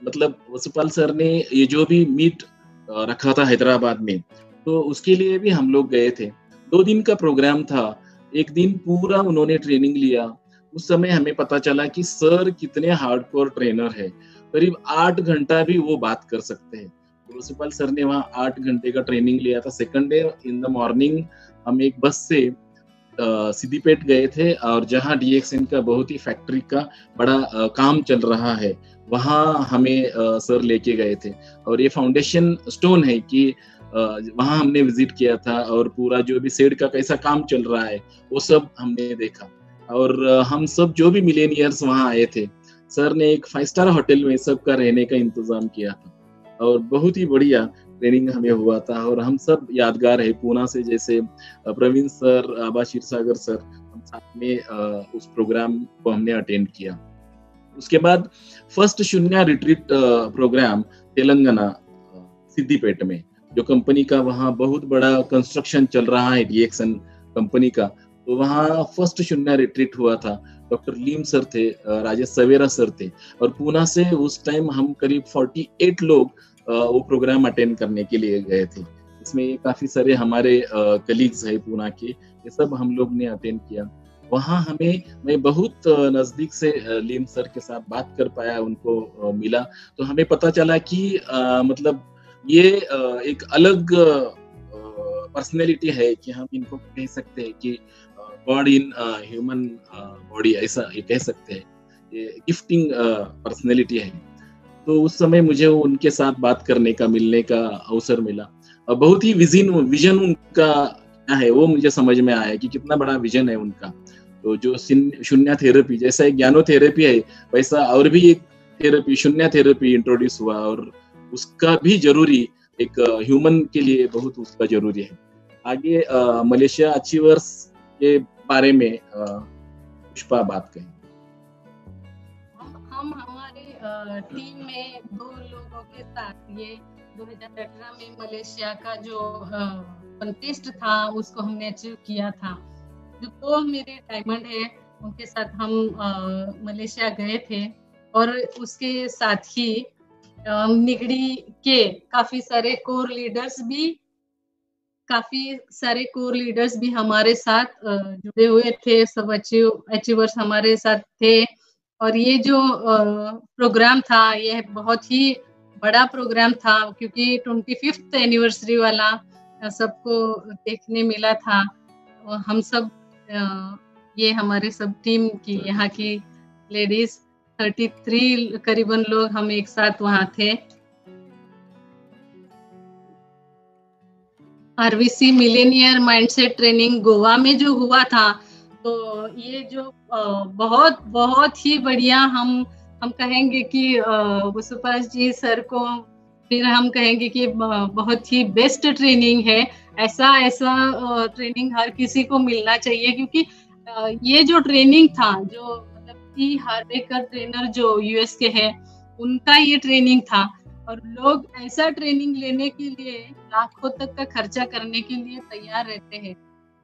मतलब वसुपाल सर ने ये जो भी मीट रखा था हैदराबाद में, तो उसके लिए भी हम लोग गए थे। 2 दिन का प्रोग्राम था। एक दिन पूरा उन्होंने ट्रेनिंग लिया। उस समय हमें पता चला कि सर कितने हार्डकोर ट्रेनर है। करीब 8 घंटा भी वो बात कर सकते हैं। तो वसुपाल सर ने वहाँ 8 घंटे का ट्रेनिंग लिया था। Second day in the morning हम एक बस से सिद्दीपेट गए थे, और जहाँ DXN का बहुत ही फैक्ट्री का बड़ा काम चल रहा है, वहाँ हमें सर लेके गए थे। और ये फाउंडेशन स्टोन है कि वहाँ हमने विजिट किया था, और पूरा जो भी शेड का कैसा काम चल रहा है वो सब हमने देखा। और हम सब जो भी मिलेनियर्स वहाँ आए थे, सर ने एक 5 स्टार होटल में सबका रहने का इंतजाम किया था, और बहुत ही बढ़िया ट्रेनिंग हमें हुआ था। और हम सब यादगार है, पूना से जैसे प्रवीण सर, आबा क्षीरसागर सर, हम साथ में उस प्रोग्राम को हमने अटेंड किया। उसके बाद फर्स्ट शून्य रिट्रीट प्रोग्राम तेलंगाना सिद्दीपेट में, जो कंपनी का वहाँ बहुत बड़ा कंस्ट्रक्शन चल रहा है DXN कंपनी का, तो वहाँ फर्स्ट शून्य रिट्रीट हुआ था। डॉक्टर लीम सर थे, राजेश सवेरा सर थे, और पूना से उस टाइम हम करीब 48 लोग वो प्रोग्राम अटेंड करने के लिए गए थे। इसमें काफी सारे हमारे कलीग्स है पूना के, ये सब हम लोग ने अटेंड किया। वहाँ मैं बहुत नजदीक से लीम सर के साथ बात कर पाया, उनको मिला, तो हमें पता चला कि मतलब ये एक अलग पर्सनैलिटी है कि हम इनको कह सकते हैं कि गॉड इन ह्यूमन बॉडी, ऐसा ये कह सकते हैं। ये गिफ्टिंग पर्सनैलिटी है। तो उस समय मुझे उनके साथ बात करने का, मिलने का अवसर मिला, और बहुत ही विजन उनका क्या है वो मुझे समझ में आया कि कितना बड़ा विजन है उनका। तो जो शून्य थेरेपी, जैसा एक ज्ञानो थेरेपी है, वैसा और भी एक थेरेपी, शून्य थेरेपी इंट्रोड्यूस हुआ, और उसका भी जरूरी एक ह्यूमन के लिए बहुत उसका जरूरी है। आगे मलेशिया अचीवर्स के बारे में पुष्पा बात कहें। हम हमारे टीम में 2 लोगों के साथ ये 2018 में मलेशिया का जो कंटेस्ट था उसको हमने अचीव किया था। जो 2 मेरे डायमंड है उनके साथ हम मलेशिया गए थे, और उसके साथ ही निगड़ी के काफी सारे कोर लीडर्स भी हमारे साथ जुड़े हुए थे। सब अचीवर्स हमारे साथ थे। और ये जो प्रोग्राम था, ये बहुत ही बड़ा प्रोग्राम था, क्योंकि 25th एनिवर्सरी वाला सबको देखने मिला था। और हम सब ये हमारे सब टीम की, यहाँ की लेडीज 33 करीबन लोग हम एक साथ वहाँ थे। RVC Millionaire mindset training Goa में जो हुआ था, तो ये जो बहुत ही बढ़िया हम कहेंगे कि वसुपाल जी सर को फिर हम कहेंगे कि बहुत ही बेस्ट ट्रेनिंग है। ऐसा ट्रेनिंग हर किसी को मिलना चाहिए, क्योंकि ये जो ट्रेनिंग था, जो मतलब कि हार्वेकर ट्रेनर जो यूएस के है, उनका ये ट्रेनिंग था, और लोग ऐसा ट्रेनिंग लेने के लिए लाखों तक का खर्चा करने के लिए तैयार रहते हैं।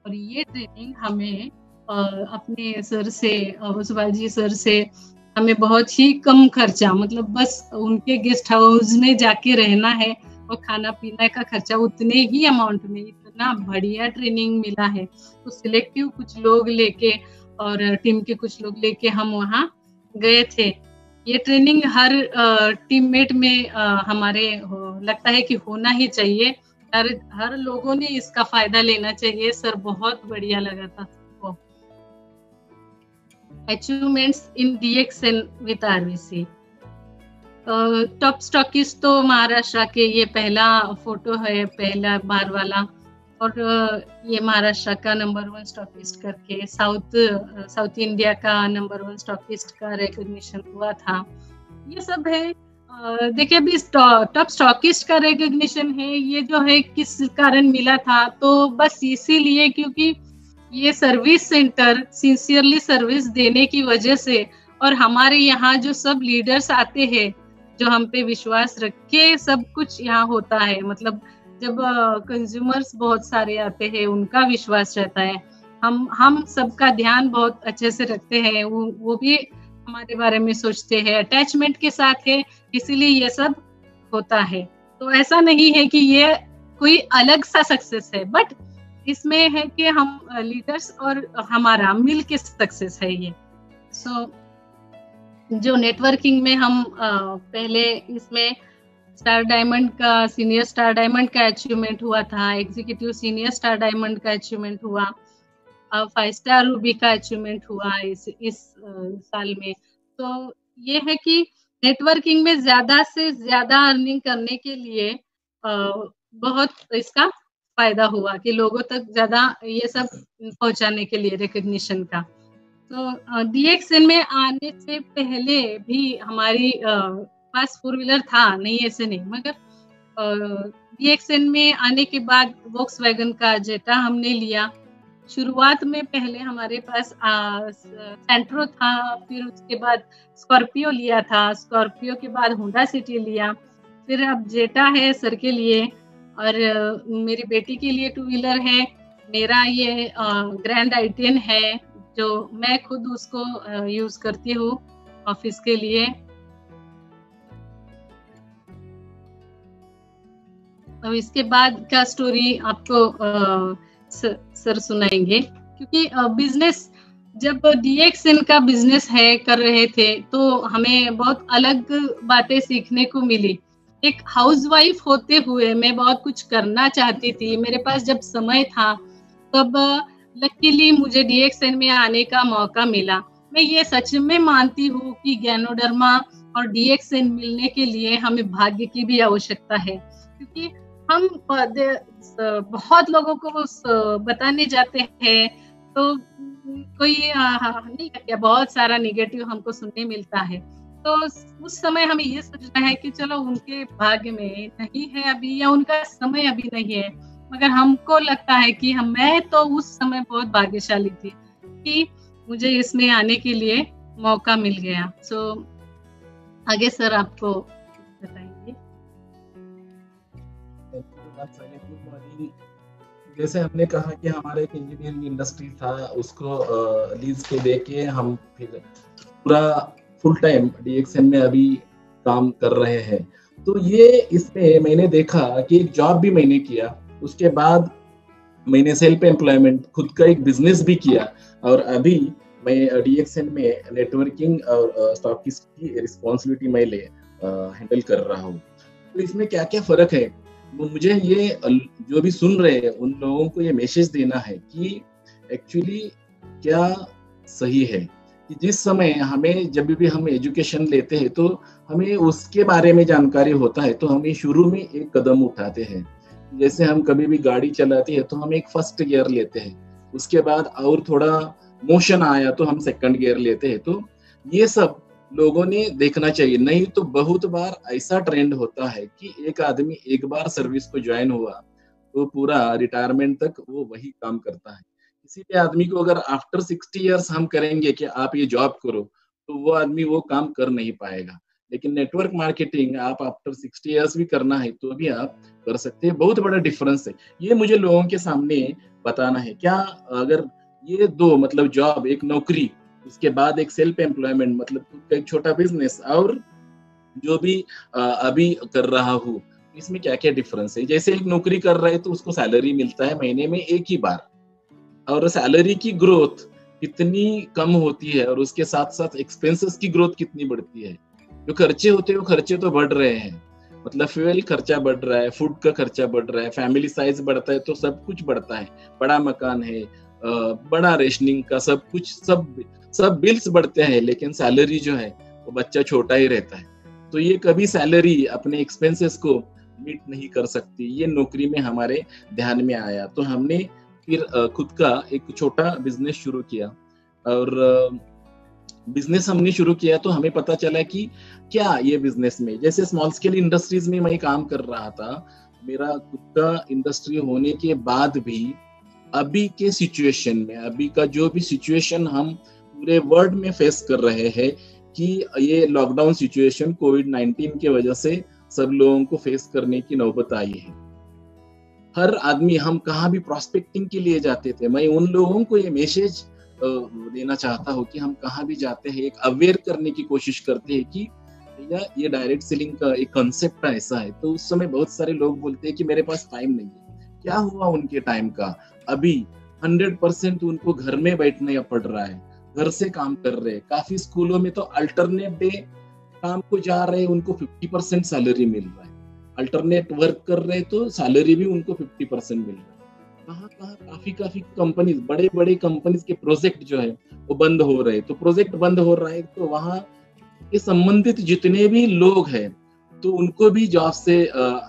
और ये ट्रेनिंग हमें अपने सर से, वसुपाल जी सर से, हमें बहुत ही कम खर्चा, मतलब बस उनके गेस्ट हाउस में जाके रहना है और खाना पीना का खर्चा उतने ही अमाउंट में, इतना बढ़िया ट्रेनिंग मिला है। तो सिलेक्टिव कुछ लोग लेके और टीम के कुछ लोग लेके हम वहाँ गए थे। ये ट्रेनिंग हर टीममेट में हमारे लगता है कि होना ही चाहिए। हर लोगों ने इसका फायदा लेना चाहिए। सर बहुत बढ़िया लगा था सबको। Achievements in DXN with RVC। Top stockist तो महाराष्ट्र के, ये पहला फोटो है, पहला बार वाला, और ये महाराष्ट्र का नंबर 1 स्टॉकिस्ट करके साउथ इंडिया का नंबर 1 स्टॉकिस्ट का रिकॉग्निशन हुआ था। ये सब है देखिए अभी टॉप स्टॉकिस्ट का रिकग्निशन है, ये जो है किस कारण मिला था, तो बस इसीलिए क्योंकि ये सर्विस सेंटर सिंसियरली सर्विस देने की वजह से, और हमारे यहाँ जो सब लीडर्स आते हैं जो हम पे विश्वास रख के सब कुछ यहाँ होता है, मतलब जब कंज्यूमर्स बहुत सारे आते हैं उनका विश्वास रहता है, हम सबका ध्यान बहुत अच्छे से रखते हैं, वो भी हमारे बारे में सोचते हैं, अटैचमेंट के साथ है, इसीलिए ये सब होता है। तो ऐसा नहीं है कि ये कोई अलग सा सक्सेस है, बट इसमें है कि हम लीडर्स और हमारा मिल के सक्सेस है ये। सो जो नेटवर्किंग में हम पहले इसमें स्टार डायमंड का, सीनियर स्टार डायमंड का अचीवमेंट हुआ था, एग्जीक्यूटिव सीनियर स्टार डायमंड का अचीवमेंट हुआ, 5 स्टार रूबी का अचीवमेंट हुआ इस साल में। तो ये है कि नेटवर्किंग में ज्यादा से ज्यादा अर्निंग करने के लिए बहुत इसका फायदा हुआ कि लोगों तक ज्यादा ये सब पहुंचाने के लिए रिकग्निशन का। तो DXN में आने से पहले भी हमारी पास 4 व्हीलर था, नहीं ऐसे नहीं, मगर DXN में आने के बाद वोक्सवैगन का जेटा हमने लिया। शुरुआत में पहले हमारे पास सेंट्रो था, फिर उसके बाद स्कॉर्पियो लिया था, स्कॉर्पियो के बाद होंडा सिटी लिया, फिर अब जेटा है सर के लिए, और मेरी बेटी के लिए 2 व्हीलर है, मेरा ये ग्रैंड i10 है जो मैं खुद उसको यूज करती हूँ ऑफिस के लिए। अब इसके बाद का स्टोरी आपको सर सुनाएंगे, क्योंकि बिजनेस जब DXN का बिजनेस है कर रहे थे तो हमें बहुत अलग बातें सीखने को मिली। एक हाउसवाइफ होते हुए मैं बहुत कुछ करना चाहती थी, मेरे पास जब समय था तब लकीली मुझे DXN में आने का मौका मिला। मैं ये सच में मानती हूँ कि गैनोडर्मा और DXN मिलने के लिए हमें भाग्य की भी आवश्यकता है, क्योंकि हम बहुत लोगों को बताने जाते हैं तो कोई नहीं करता, बहुत सारा नेगेटिव हमको सुनने मिलता है। तो उस समय हमें ये सोचना है कि चलो उनके भाग्य में नहीं है अभी, या उनका समय अभी नहीं है, मगर हमको लगता है कि मैं तो उस समय बहुत भाग्यशाली थी कि मुझे इसमें आने के लिए मौका मिल गया। सो आगे सर आपको बताएंगे। जैसे हमने कहा कि हमारे एक इंजीनियरिंग इंडस्ट्री था, उसको लीज पे देके हम फिर पूरा फुल टाइम DXN में अभी काम कर रहे हैं। तो ये इसमें मैंने देखा कि एक जॉब भी मैंने किया, उसके बाद मैंने सेल्फ एम्प्लॉयमेंट खुद का एक बिजनेस भी किया, और अभी मैं DXN में नेटवर्किंग और स्टॉकिस्ट की रिस्पॉन्सिबिलिटी मैं हैंडल कर रहा हूँ। तो इसमें क्या क्या फर्क है, मुझे ये जो भी सुन रहे हैं उन लोगों को ये मैसेज देना है कि एक्चुअली क्या सही है कि जिस समय हमें जब भी हम एजुकेशन लेते हैं तो हमें उसके बारे में जानकारी होता है, तो हमें शुरू में एक कदम उठाते हैं। जैसे हम कभी भी गाड़ी चलाते हैं तो हम एक फर्स्ट गियर लेते हैं, उसके बाद और थोड़ा मोशन आया तो हम सेकंड गियर लेते हैं। तो ये सब लोगों ने देखना चाहिए, नहीं तो बहुत बार ऐसा ट्रेंड होता है कि एक आदमी एक बार सर्विस को ज्वाइन हुआ तो पूरा रिटायरमेंट तक वो वही काम करता है। किसी भी आदमी को अगर आफ्टर 60 इयर्स हम करेंगे कि आप ये जॉब करो तो वो आदमी वो काम कर नहीं पाएगा। लेकिन नेटवर्क मार्केटिंग आप आफ्टर 60 इयर्स भी करना है तो भी आप कर सकते हैं। बहुत बड़ा डिफरेंस है, ये मुझे लोगों के सामने बताना है। क्या अगर ये दो मतलब जॉब, एक नौकरी, उसके बाद एक सेल्फ एम्प्लॉयमेंट मतलब एक छोटा बिजनेस, और जो भी अभी कर रहा हूँ, इसमें क्या क्या डिफरेंस है। जैसे एक नौकरी कर रहे हैं तो उसको सैलरी मिलता है महीने में एक ही बार, और सैलरी की ग्रोथ कितनी कम होती है और उसके साथ साथ एक्सपेंसेस की ग्रोथ कितनी बढ़ती है। जो खर्चे होते हैं वो खर्चे तो बढ़ रहे हैं, मतलब फ्यूल खर्चा बढ़ रहा है, फूड का खर्चा बढ़ रहा है, फैमिली साइज बढ़ता है तो सब कुछ बढ़ता है, बड़ा मकान है, बड़ा रेशनिंग का सब कुछ, सब बिल्स बढ़ते हैं, लेकिन सैलरी जो है वो बच्चा छोटा ही रहता है। तो ये कभी सैलरी अपने एक्सपेंसेस को मीट नहीं कर सकती। ये नौकरी में हमारे ध्यान में आया तो हमने फिर खुद का एक छोटा बिजनेस शुरू किया, और बिजनेस हमने शुरू किया तो हमें पता चला कि क्या ये बिजनेस में, जैसे स्मॉल स्केल इंडस्ट्रीज में मैं काम कर रहा था, मेरा खुद का इंडस्ट्री होने के बाद भी अभी के सिचुएशन में, अभी का जो भी सिचुएशन हम पूरे वर्ल्ड में फेस कर रहे हैं कि ये लॉकडाउन सिचुएशन कोविड-19 की वजह से सब लोगों को फेस करने की नौबत आई है। हर आदमी, हम कहाँ भी प्रोस्पेक्टिंग के लिए जाते थे, मैं उन लोगों को ये मैसेज देना चाहता हूँ कि हम कहाँ भी जाते हैं एक अवेयर करने की कोशिश करते हैं कि भैया ये डायरेक्ट सेलिंग का एक कंसेप्ट ऐसा है। तो उस समय बहुत सारे लोग बोलते हैं कि मेरे पास टाइम नहीं है। क्या हुआ उनके टाइम का? अभी 100% उनको घर में बैठना पड़ रहा है, घर से काम कर रहे हैं। काफी स्कूलों में तो अल्टरनेट डे काम को जा रहे हैं, उनको 50% सैलरी मिल रहा है। अल्टरनेट वर्क कर रहे हैं तो सैलरी भी उनको 50% मिल रहा है। कहाँ काफी कंपनीज, बड़े बड़े कंपनीज के प्रोजेक्ट जो है वो बंद हो रहे हैं। तो प्रोजेक्ट बंद हो रहा है तो वहाँ के संबंधित जितने भी लोग हैं तो उनको भी जॉब से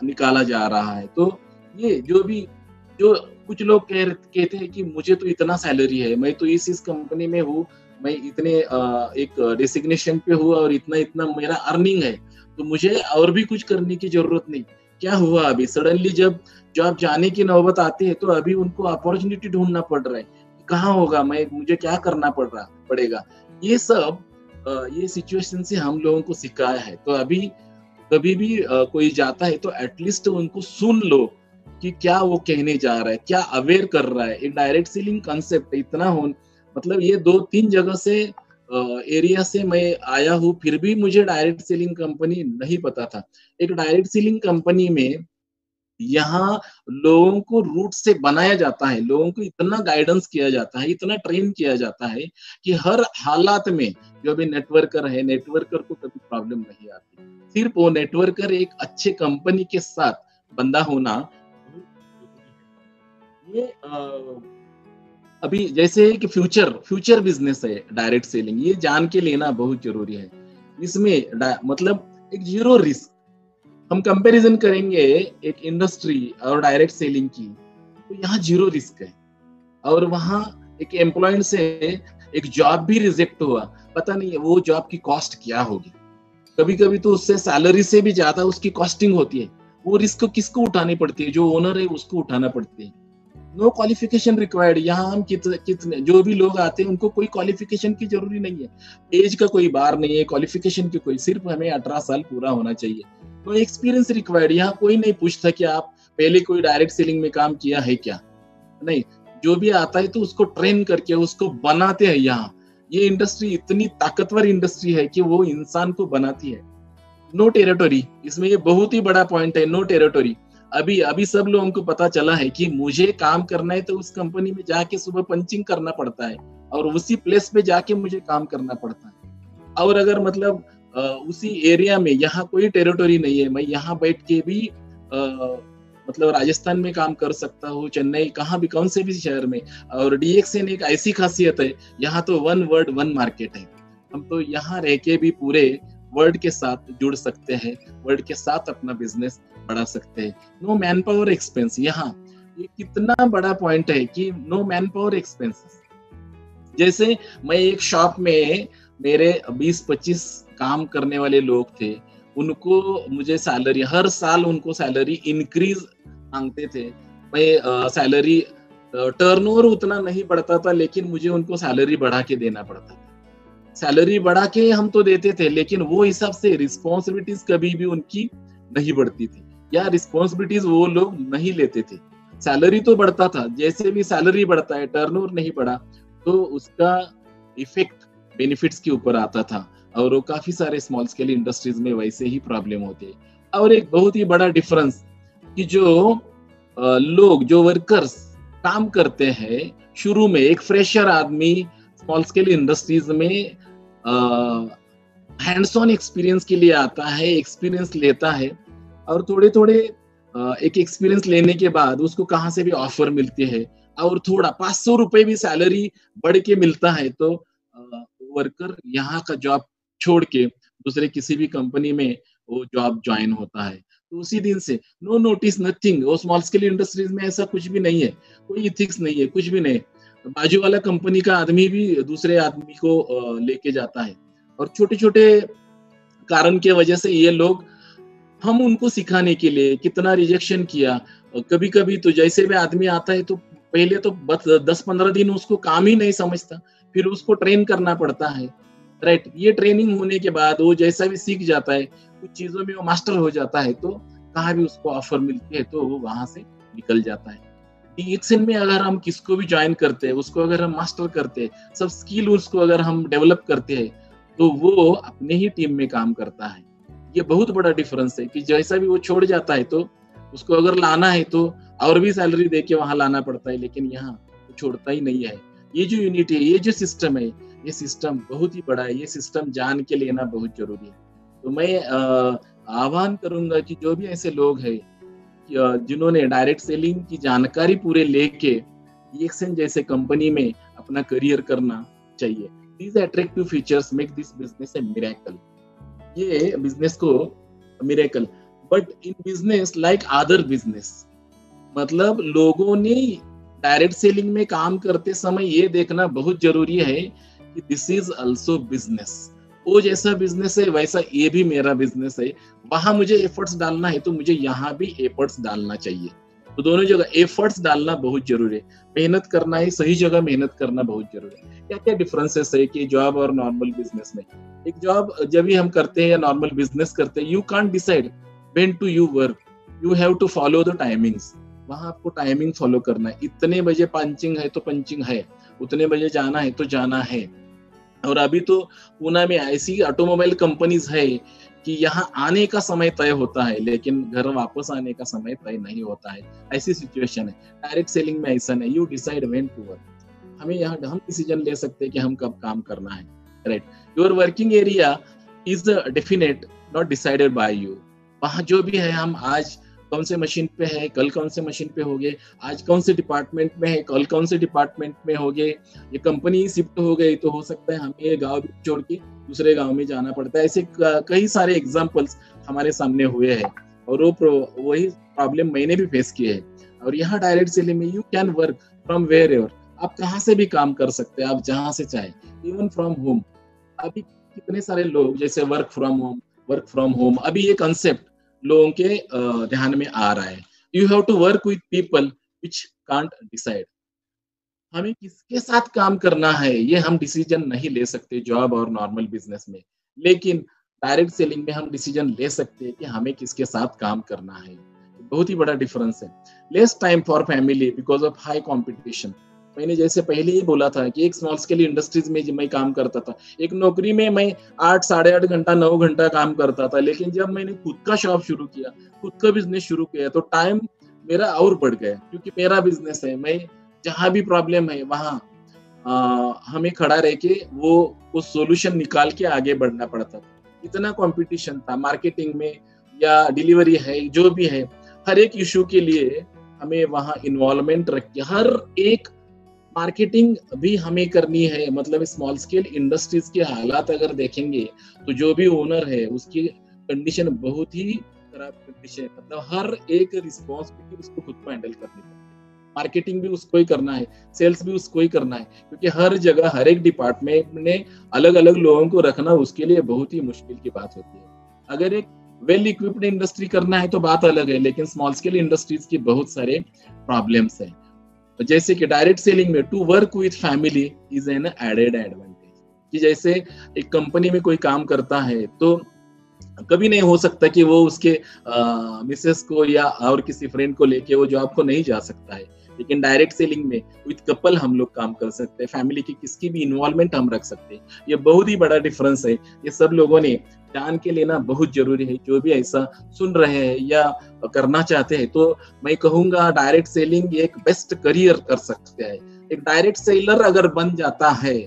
निकाला जा रहा है। तो ये जो कुछ लोग कहते हैं कि मुझे तो इतना सैलरी है, मैं तो इस कंपनी में हूँ, मैं इतने एक डेसिग्नेशन पे हूँ और इतना मेरा अर्निंग है, तो मुझे और भी कुछ करने की जरूरत नहीं। क्या हुआ अभी सडनली जब जॉब जाने की नौबत आती है तो अभी उनको अपॉर्चुनिटी ढूंढना पड़ रहा है, कहाँ होगा, मुझे क्या करना पड़ेगा। ये सब ये सिचुएशन से हम लोगों को सिखाया है। तो अभी कभी भी कोई जाता है तो एटलीस्ट उनको सुन लो कि क्या वो कहने जा रहा है, क्या अवेयर कर रहा है। एक डायरेक्ट सेलिंग कंसेप्ट इतना हो, मतलब ये 2-3 जगह से एरिया से मैं आया हूँ, फिर भी मुझे डायरेक्ट सेलिंग कंपनी नहीं पता था। एक डायरेक्ट सेलिंग कंपनी में यहाँ लोगों को रूट से बनाया जाता है, लोगों को इतना गाइडेंस किया जाता है, इतना ट्रेन किया जाता है कि हर हालात में जो भी नेटवर्कर है, नेटवर्कर को कभी प्रॉब्लम नहीं आती। सिर्फ वो नेटवर्कर एक अच्छे कंपनी के साथ बंदा होना, ये अभी जैसे कि फ्यूचर बिजनेस है डायरेक्ट सेलिंग, ये जान के लेना बहुत जरूरी है। इसमें मतलब एक जीरो रिस्क, हम कंपैरिजन करेंगे एक इंडस्ट्री और डायरेक्ट सेलिंग की, तो यहाँ जीरो रिस्क है। और वहाँ एक एम्प्लॉय से एक जॉब भी रिजेक्ट हुआ, पता नहीं है वो जॉब की कॉस्ट क्या होगी। कभी कभी तो उससे सैलरी से भी ज्यादा उसकी कॉस्टिंग होती है। वो रिस्क किसको उठानी पड़ती है? जो ओनर है उसको उठाना पड़ती है। No qualification required. यहाँ हम कितने जो भी लोग आते हैं उनको कोई क्वालिफिकेशन की जरूरी नहीं है, एज का कोई बार नहीं है, क्वालिफिकेशन की कोई, सिर्फ हमें 18 साल पूरा होना चाहिए। No experience required. यहाँ कोई नहीं पूछता कि आप पहले कोई डायरेक्ट सेलिंग में काम किया है क्या, नहीं। जो भी आता है तो उसको ट्रेन करके उसको बनाते हैं। यहाँ ये इंडस्ट्री इतनी ताकतवर इंडस्ट्री है कि वो इंसान को बनाती है। नो टेरिटोरी, इसमें ये बहुत ही बड़ा पॉइंट है, नो टेरिटोरी। अभी सब लोगों को पता चला है कि मुझे काम करना है तो उस कंपनी में जाके सुबह पंचिंग करना पड़ता है और उसी प्लेस पे जाके मुझे काम करना पड़ता है। और अगर मतलब उसी एरिया में, यहाँ कोई टेरिटोरी नहीं है, मैं यहाँ बैठ के भी मतलब राजस्थान में काम कर सकता हूँ, चेन्नई, कहाँ भी, कौन से भी शहर में। और डीएक्सएन एक ऐसी खासियत है, यहाँ तो वन वर्ड वन मार्केट है। हम तो यहाँ रह के भी पूरे वर्ल्ड के साथ जुड़ सकते हैं, वर्ल्ड के साथ अपना बिजनेस बढ़ा सकते हैं। No manpower expense. यहाँ ये कितना बड़ा पॉइंट है कि नो मैन पावर एक्सपेंसेस। जैसे मैं एक शॉप में, मेरे 20-25 काम करने वाले लोग थे, उनको मुझे सैलरी, हर साल उनको सैलरी इंक्रीज मांगते थे। मैं सैलरी, टर्नओवर उतना नहीं बढ़ता था, लेकिन मुझे उनको सैलरी बढ़ा के देना पड़ता था। सैलरी बढ़ा के हम तो देते थे, लेकिन वो हिसाब से रिस्पॉन्सिबिलिटीज कभी भी उनकी नहीं बढ़ती थी, या रिस्पॉन्सिबिलिटीज वो लोग नहीं लेते थे। सैलरी तो बढ़ता था, जैसे भी सैलरी बढ़ता है, टर्नओवर नहीं बढ़ा तो उसका इफेक्ट बेनिफिट्स के ऊपर आता था। और वो काफी सारे स्मॉल स्केल इंडस्ट्रीज में वैसे ही प्रॉब्लम होते हैं। और एक बहुत ही बड़ा डिफरेंस कि जो लोग, जो वर्कर्स काम करते हैं, शुरू में एक फ्रेशर आदमी स्मॉल स्केल इंडस्ट्रीज में हैंड्स ऑन एक्सपीरियंस के लिए आता है, एक्सपीरियंस लेता है, और थोड़े थोड़े एक एक्सपीरियंस लेने के बाद उसको कहाँ से भी ऑफर मिलती है और थोड़ा 500 रुपए भी सैलरी बढ़ के मिलता है, तो वर्कर यहाँ का जॉब छोड़ के दूसरे किसी भी कंपनी में वो जॉब ज्वाइन होता है। तो उसी दिन से नो नोटिस, नथिंग। वो स्मॉल स्केल इंडस्ट्रीज में ऐसा कुछ भी नहीं है, कोई इथिक्स नहीं है, कुछ भी नहीं। बाजू वाला कंपनी का आदमी भी दूसरे आदमी को लेके जाता है, और छोटे छोटे कारण के वजह से ये लोग, हम उनको सिखाने के लिए कितना रिजेक्शन किया। कभी कभी तो जैसे भी आदमी आता है तो पहले तो 10-15 दिन उसको काम ही नहीं समझता, फिर उसको ट्रेन करना पड़ता है, राइट। ये ट्रेनिंग होने के बाद वो जैसा भी सीख जाता है, कुछ चीजों में वो मास्टर हो जाता है, तो कहाँ भी उसको ऑफर मिलती है तो वो वहां से निकल जाता है। DXN में अगर हम किसको भी ज्वाइन करते हैं, उसको अगर हम मास्टर करते हैं, सब स्किल उसको अगर हम डेवलप करते हैं, तो वो अपने ही टीम में काम करता है। ये बहुत बड़ा डिफरेंस है कि जैसा भी वो छोड़ जाता है तो उसको अगर लाना है तो और भी सैलरी दे के वहां लाना पड़ता है, लेकिन यहाँ वो छोड़ता ही नहीं है। ये जो यूनिट है, ये जो सिस्टम है, ये सिस्टम बहुत ही बड़ा है, ये सिस्टम जान के लेना बहुत जरूरी है। तो मैं आह्वान करूंगा कि जो भी ऐसे लोग हैं जिन्होंने डायरेक्ट सेलिंग की जानकारी पूरे लेके DXN जैसे कंपनी में अपना करियर करना चाहिए। These attractive features make this business a miracle. ये बिजनेस को miracle, but in business like other business, मतलब लोगों ने डायरेक्ट सेलिंग में काम करते समय ये देखना बहुत जरूरी है कि दिस इज आल्सो बिजनेस। वो जैसा बिजनेस है वैसा ये भी मेरा बिजनेस है, वहां मुझे एफर्ट्स डालना है तो मुझे यहाँ भी एफर्ट्स डालना चाहिए। तो दोनों जगह एफर्ट्स डालना बहुत जरूरी है, मेहनत करना है, सही जगह मेहनत करना बहुत जरूरी है। क्या क्या डिफरेंसेस है कि जॉब और नॉर्मल बिजनेस में? एक जॉब जब भी हम करते हैं या नॉर्मल बिजनेस करते हैं, you can't decide when to you work, you have to follow the timings. वहां आपको टाइमिंग फॉलो करना है, इतने बजे पंचिंग है तो पंचिंग है, उतने बजे जाना है तो जाना है। और अभी तो पुणे में ऐसी ऑटोमोबाइल कंपनीज है कि यहाँ आने का समय तय होता है लेकिन घर वापस आने का समय तय नहीं होता है, ऐसी सिचुएशन है। डायरेक्ट सेलिंग में ऐसा नहीं, you decide when to work. हमें यहाँ हम डिसीजन ले सकते हैं कि हम कब काम करना है, right. Your working area is definite, not decided by you. वहाँ जो भी है, हम आज कौन से मशीन पे है, कल कौन से मशीन पे होंगे, आज कौन से डिपार्टमेंट में है, कल कौन से डिपार्टमेंट में होंगे। ये कंपनी शिफ्ट हो गई तो हो सकता है हमें ये गांव छोड़ के दूसरे गांव में जाना पड़ता है। ऐसे कई सारे एग्जांपल्स हमारे सामने हुए हैं और वही प्रॉब्लम मैंने भी फेस किए है। और यहाँ डायरेक्ट सेलिंग में you can work from wherever, आप कहाँ से भी काम कर सकते हैं, आप जहाँ से चाहे, इवन फ्रॉम होम। अभी कितने सारे लोग जैसे वर्क फ्रॉम होम, अभी ये कंसेप्ट लोगों के ध्यान में आ रहा है। You have to work with people which can't decide. हमें किसके साथ काम करना है ये हम डिसीजन नहीं ले सकते जॉब और नॉर्मल बिजनेस में, लेकिन डायरेक्ट सेलिंग में हम डिसीजन ले सकते हैं कि हमें किसके साथ काम करना है। बहुत ही बड़ा डिफरेंस है। Less time for family because of high competition. मैंने जैसे पहले ही बोला था कि एक स्मॉल स्केल इंडस्ट्रीज में मैं काम करता था, एक नौकरी में मैं 8 साढ़े 8 घंटा 9 घंटा काम करता था, लेकिन जब मैंने खुद का शॉप शुरू किया, खुद का बिजनेस शुरू किया, तो टाइम मेरा और बढ़ गया, क्योंकि मेरा बिजनेस है। मैं जहां भी प्रॉब्लम है वहां हमें खड़ा रह के वो सोल्यूशन निकाल के आगे बढ़ना पड़ता था। इतना कंपटीशन था मार्केटिंग में या डिलीवरी है, जो भी है, हर एक इशू के लिए हमें वहां इन्वॉल्वमेंट रख के हर एक मार्केटिंग भी हमें करनी है। मतलब स्मॉल स्केल इंडस्ट्रीज के हालात अगर देखेंगे तो जो भी ओनर है उसकी कंडीशन बहुत ही खराब कंडीशन है। मतलब हर एक रिस्पॉन्सिबिलिटी उसको खुद को हैंडल करनी है, मार्केटिंग भी उसको ही करना है, सेल्स भी उसको ही करना है, क्योंकि हर जगह हर एक डिपार्टमेंट में अलग अलग लोगों को रखना उसके लिए बहुत ही मुश्किल की बात होती है। अगर एक वेल इक्विप्ड इंडस्ट्री करना है तो बात अलग है, लेकिन स्मॉल स्केल इंडस्ट्रीज की बहुत सारे प्रॉब्लम्स है। जैसे कि डायरेक्ट सेलिंग में to work with family is an added advantage, कि जैसे एक कंपनी में कोई काम करता है तो कभी नहीं हो सकता कि वो उसके मिसेस को या और किसी फ्रेंड को लेके वो जॉब को नहीं जा सकता है, लेकिन डायरेक्ट सेलिंग में विथ कपल हम लोग काम कर सकते हैं, फैमिली की किसकी भी इन्वॉल्वमेंट हम रख सकते हैं। ये बहुत ही बड़ा डिफरेंस है, ये सब लोगों ने जान के लेना बहुत जरूरी है। जो भी ऐसा सुन रहे हैं या करना चाहते हैं तो मैं कहूंगा डायरेक्ट सेलिंग एक बेस्ट करियर कर सकते हैं। एक डायरेक्ट सेलर अगर बन जाता है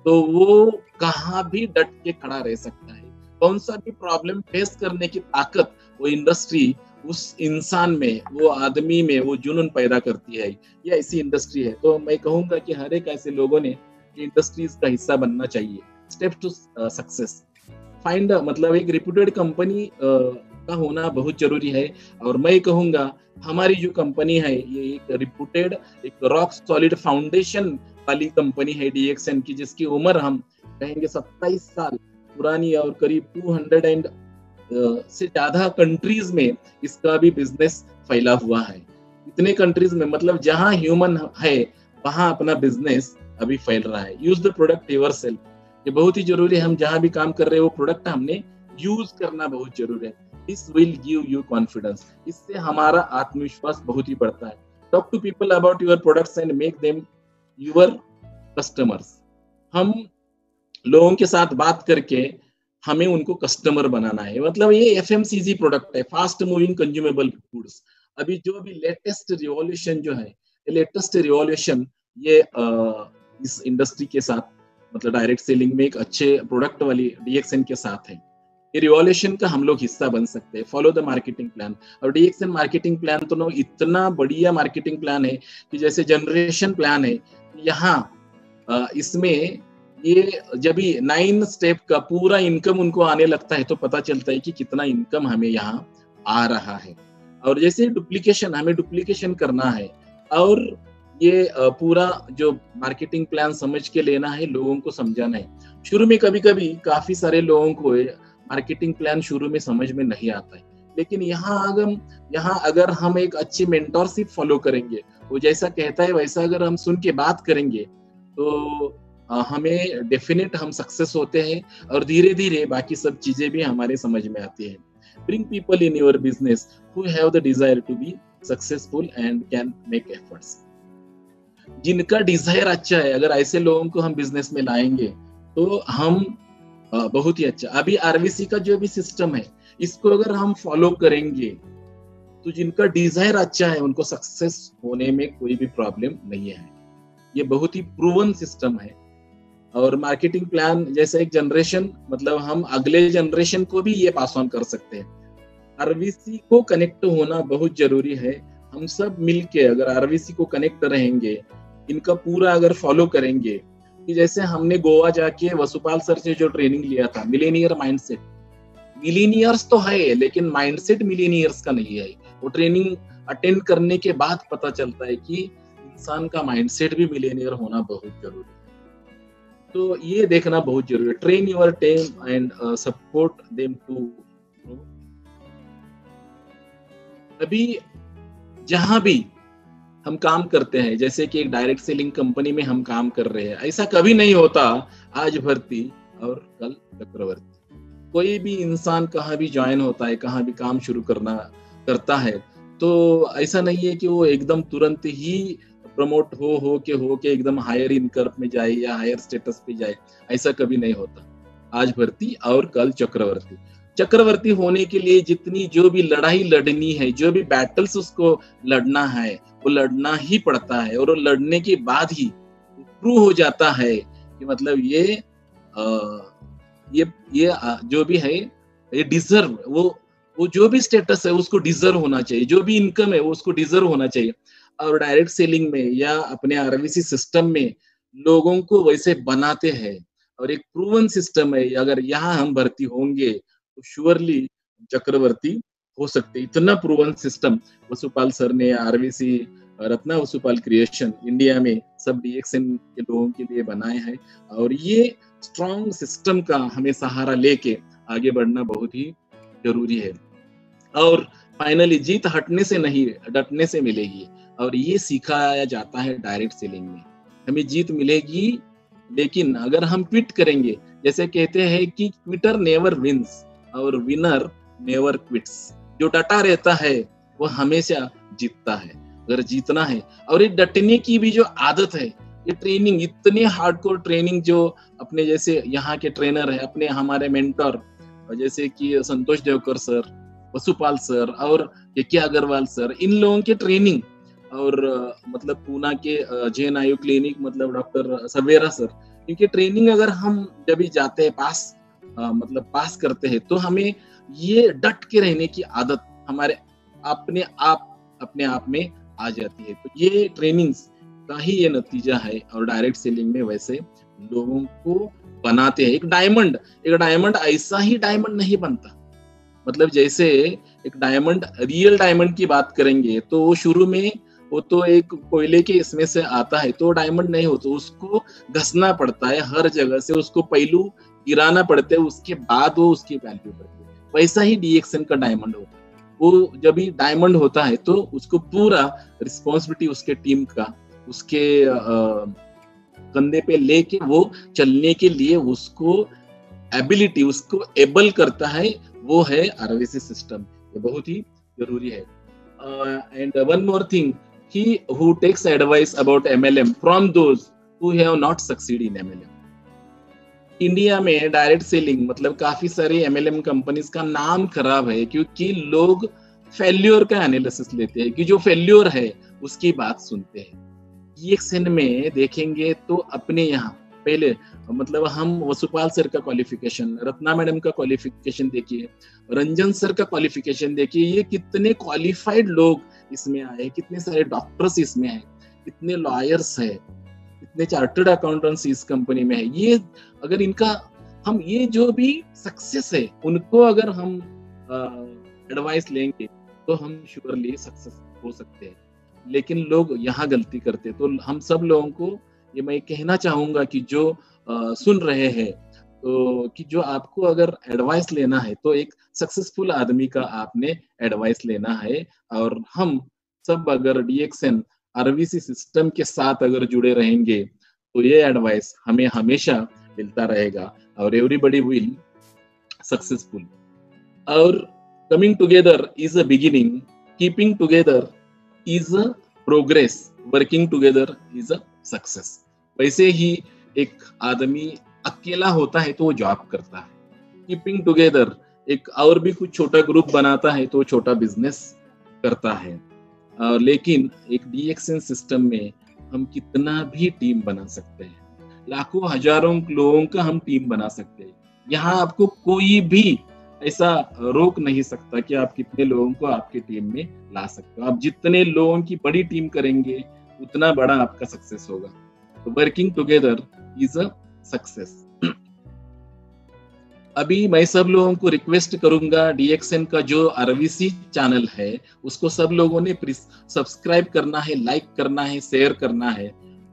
तो वो कहाँ भी डट के खड़ा रह सकता है, कौन सा भी प्रॉब्लम फेस करने की ताकत वो इंडस्ट्री उस इंसान में, वो आदमी में वो जुनून पैदा करती है। ये ऐसी इंडस्ट्री है। तो मैं कहूंगा कि हर एक ऐसे लोगों ने इंडस्ट्रीज का हिस्सा बनना चाहिए। स्टेप टू सक्सेस, फाइंड, मतलब एक रिप्यूटेड कंपनी का होना बहुत जरूरी है। और मैं कहूँगा हमारी जो कंपनी है ये एक रिप्यूटेड, एक रॉक सॉलिड फाउंडेशन वाली कंपनी है DXN की, जिसकी उम्र हम कहेंगे 27 साल पुरानी और करीब 200 से ज्यादा कंट्रीज में इसका भी बिजनेस फैला हुआ है। इतने कंट्रीज में मतलब जहां ह्यूमन है वहां अपना बिजनेस अभी फैल रहा है। यूज द प्रोडक्ट योरसेल्फ, ये बहुत ही जरूरी है। हम जहां भी काम कर रहे हैं वो प्रोडक्ट हमने यूज करना बहुत जरूरी है। This will give you confidence, इससे हमारा आत्मविश्वास बहुत ही बढ़ता है। Talk to people about your products and make them your customers. हम लोगों के साथ बात करके हमें उनको कस्टमर बनाना है। मतलब ये FMCG प्रोडक्ट है, फास्ट मूविंग कंज्यूमेबल फूड्स। अभी जो भी लेटेस्ट रिवॉल्यूशन जो है, लेटेस्ट रिवॉल्यूशन ये इस इंडस्ट्री के साथ मतलब डायरेक्ट सेलिंग में एक अच्छे प्रोडक्ट वाली DXN के साथ है। ये रिवॉल्यूशन का हम लोग हिस्सा बन सकते हैं। Follow the marketing plan. और DXN मार्केटिंग प्लान तो इतना बढ़िया मार्केटिंग प्लान है कि जैसे जनरेशन प्लान है, यहाँ इसमें ये जब भी 9 स्टेप का पूरा इनकम उनको आने लगता है तो पता चलता है कि कितना इनकम हमें यहाँ आ रहा है। और जैसे डुप्लीकेशन, हमें डुप्लीकेशन करना है और ये पूरा जो मार्केटिंग प्लान समझ के लेना है, लोगों को समझाना है। शुरू में कभी कभी काफी सारे लोगों को मार्केटिंग प्लान शुरू में समझ में नहीं आता है, लेकिन यहाँ अगर हम एक अच्छी मेंटरशिप फॉलो करेंगे, वो जैसा कहता है वैसा अगर हम सुन के बात करेंगे तो हमें डेफिनेट हम सक्सेस होते हैं और धीरे धीरे बाकी सब चीजें भी हमारे समझ में आती है। Bring people in your business who have the desire to be successful and can make efforts. जिनका डिजायर अच्छा है, अगर ऐसे लोगों को हम बिजनेस में लाएंगे तो हम बहुत ही अच्छा। अभी RVC का जो भी सिस्टम है इसको अगर हम फॉलो करेंगे तो जिनका डिजायर अच्छा है उनको सक्सेस होने में कोई भी प्रॉब्लम नहीं है। ये बहुत ही प्रूवन सिस्टम है। और मार्केटिंग प्लान जैसे एक जनरेशन, मतलब हम अगले जनरेशन को भी ये पास ऑन कर सकते हैं। RVC को कनेक्ट होना बहुत जरूरी है। हम सब मिलके अगर RVC को कनेक्ट रहेंगे, इनका पूरा अगर फॉलो करेंगे, कि जैसे हमने गोवा जाके वसुपाल सर से जो ट्रेनिंग लिया था, मिलेनियर माइंडसेट। मिलेनियर्स तो है लेकिन माइंडसेट मिलेनियर्स का नहीं है। वो ट्रेनिंग अटेंड करने के बाद पता चलता है कि इंसान का माइंडसेट भी मिलेनियर होना बहुत जरूरी है। तो ये देखना बहुत जरूरी है। Train your team and support them too. अभी जहां भी हम काम करते हैं, जैसे कि एक डायरेक्ट सेलिंग कंपनी में हम काम कर रहे हैं, ऐसा कभी नहीं होता आज भर्ती और कल चक्रवर्ती। कोई भी इंसान कहाँ भी ज्वाइन होता है, कहाँ भी काम शुरू करता है, तो ऐसा नहीं है कि वो एकदम तुरंत ही प्रमोट हो के एकदम हायर इनकम में जाए या हायर स्टेटस पे जाए, ऐसा कभी नहीं होता। आज भर्ती और कल चक्रवर्ती। चक्रवर्ती होने के लिए जितनी जो भी लड़ाई लड़नी है, जो भी बैटल्स उसको लड़ना है, वो लड़ना ही पड़ता है। और वो लड़ने के बाद ही प्रूव हो जाता है कि मतलब ये जो भी है ये डिजर्व, वो जो भी स्टेटस है उसको डिजर्व होना चाहिए, जो भी इनकम है वो उसको डिजर्व होना चाहिए। और डायरेक्ट सेलिंग में या अपने RVC सिस्टम में लोगों को वैसे बनाते हैं और एक प्रूवन सिस्टम है। अगर यहाँ हम भर्ती होंगे तो श्योरली चक्रवर्ती हो सकते। इतना प्रूवन सिस्टम वसुपाल सर ने RVC Ratna Vasupal creation India में सब DXN के लोगों के लिए बनाए हैं। और ये स्ट्रॉन्ग सिस्टम का हमें सहारा लेके आगे बढ़ना बहुत ही जरूरी है। और फाइनली जीत हटने से नहीं, डटने से मिलेगी। और ये सिखाया जाता है डायरेक्ट सेलिंग में। हमें जीत मिलेगी, लेकिन अगर हम क्विट करेंगे, जैसे कहते हैं कि क्विटर नेवर विंस और विनर नेवर क्विट्स। जो डटा रहता है वो हमेशा जीतता है। अगर जीतना है, और ये डटने की भी जो आदत है, ये ट्रेनिंग, इतनी हार्डकोर ट्रेनिंग जो अपने जैसे यहाँ के ट्रेनर है, अपने हमारे मेंटर जैसे कि संतोष देवकर सर, वसुपाल सर और के अग्रवाल सर, इन लोगों के ट्रेनिंग, और मतलब पूना के जैन आयु क्लिनिक मतलब डॉक्टर सवेरा सर, क्योंकि ट्रेनिंग अगर हम जब भी जाते हैं पास करते हैं तो हमें ये डट के रहने की आदत हमारे अपने आप में आ जाती है। तो ये ट्रेनिंग्स का ही ये नतीजा है। और डायरेक्ट सेलिंग में वैसे लोगों को बनाते हैं। एक डायमंड ऐसा ही डायमंड नहीं बनता। मतलब जैसे एक डायमंड, रियल डायमंड की बात करेंगे तो वो शुरू में वो तो एक कोयले के इसमें से आता है तो डायमंड नहीं होता, उसको घसना पड़ता है, हर जगह से उसको पहलू गिराना पड़ते हैं, उसके बाद वो उसकी वैल्यू बढ़ती है। वैसा ही डीएक्सएन का डायमंड होता है। वो जब भी डायमंड होता है तो उसको पूरा रिस्पॉन्सिबिलिटी उसके टीम का, उसके कंधे पे लेके वो चलने के लिए उसको एबिलिटी, उसको एबल करता है, वो है आरवीसी सिस्टम। ये बहुत ही जरूरी है। And one more thing, he who takes advice about MLM from those who have not succeed in MLM. India में डायरेक्ट सेलिंग मतलब काफी सारी MLM कंपनीज का नाम खराब है क्योंकि लोग फेल्योर का एनालिसिस लेते हैं कि जो फेल्योर है उसकी बात सुनते हैं। डीएक्सएन में देखेंगे तो अपने यहाँ पहले मतलब हम वसुपाल सर का क्वालिफिकेशन, रत्ना मैडम का क्वालिफिकेशन देखिए, रंजन सर का क्वालिफिकेशन देखिए, ये कितने क्वालिफाइड लोग इसमें आए, कितने सारे डॉक्टर्स इसमें हैं, कितने लॉयर्स हैं, कितने चार्टर्ड अकाउंटेंट्स इस कंपनी में है। ये अगर इनका हम ये जो भी सक्सेस है उनको अगर हम एडवाइस लेंगे तो हम श्योरली सक्सेस हो सकते हैं। लेकिन लोग यहाँ गलती करते, तो हम सब लोगों को ये मैं कहना चाहूंगा कि जो सुन रहे हैं तो कि जो आपको अगर एडवाइस लेना है तो एक सक्सेसफुल आदमी का आपने एडवाइस लेना है। और हम सब अगर डीएक्सएन आरवीसी सिस्टम के साथ अगर जुड़े रहेंगे तो ये एडवाइस हमें हमेशा मिलता रहेगा और एवरीबॉडी विल सक्सेसफुल। और coming together is a beginning, keeping together is a progress, working together is a success. वैसे ही एक आदमी अकेला होता है तो वो जॉब करता है, कीपिंग टुगेदर एक और भी कुछ छोटा ग्रुप बनाता है तो छोटा बिजनेस करता है। लेकिन एक डीएक्सएन सिस्टम में हम कितना भी टीम बना सकते हैं, लाखों हजारों लोगों का हम टीम बना सकते हैं। यहाँ आपको कोई भी ऐसा रोक नहीं सकता कि आप कितने लोगों को आपकी टीम में ला सकते हो। आप जितने लोगों की बड़ी टीम करेंगे उतना बड़ा आपका सक्सेस होगा। तो working together is a success. अभी मैं सब लोगों को रिक्वेस्ट करूंगा, डीएक्सएन का जो आरवीसी चैनल है उसको सब लोगों ने सब्सक्राइब करना है, लाइक करना है, शेयर करना है,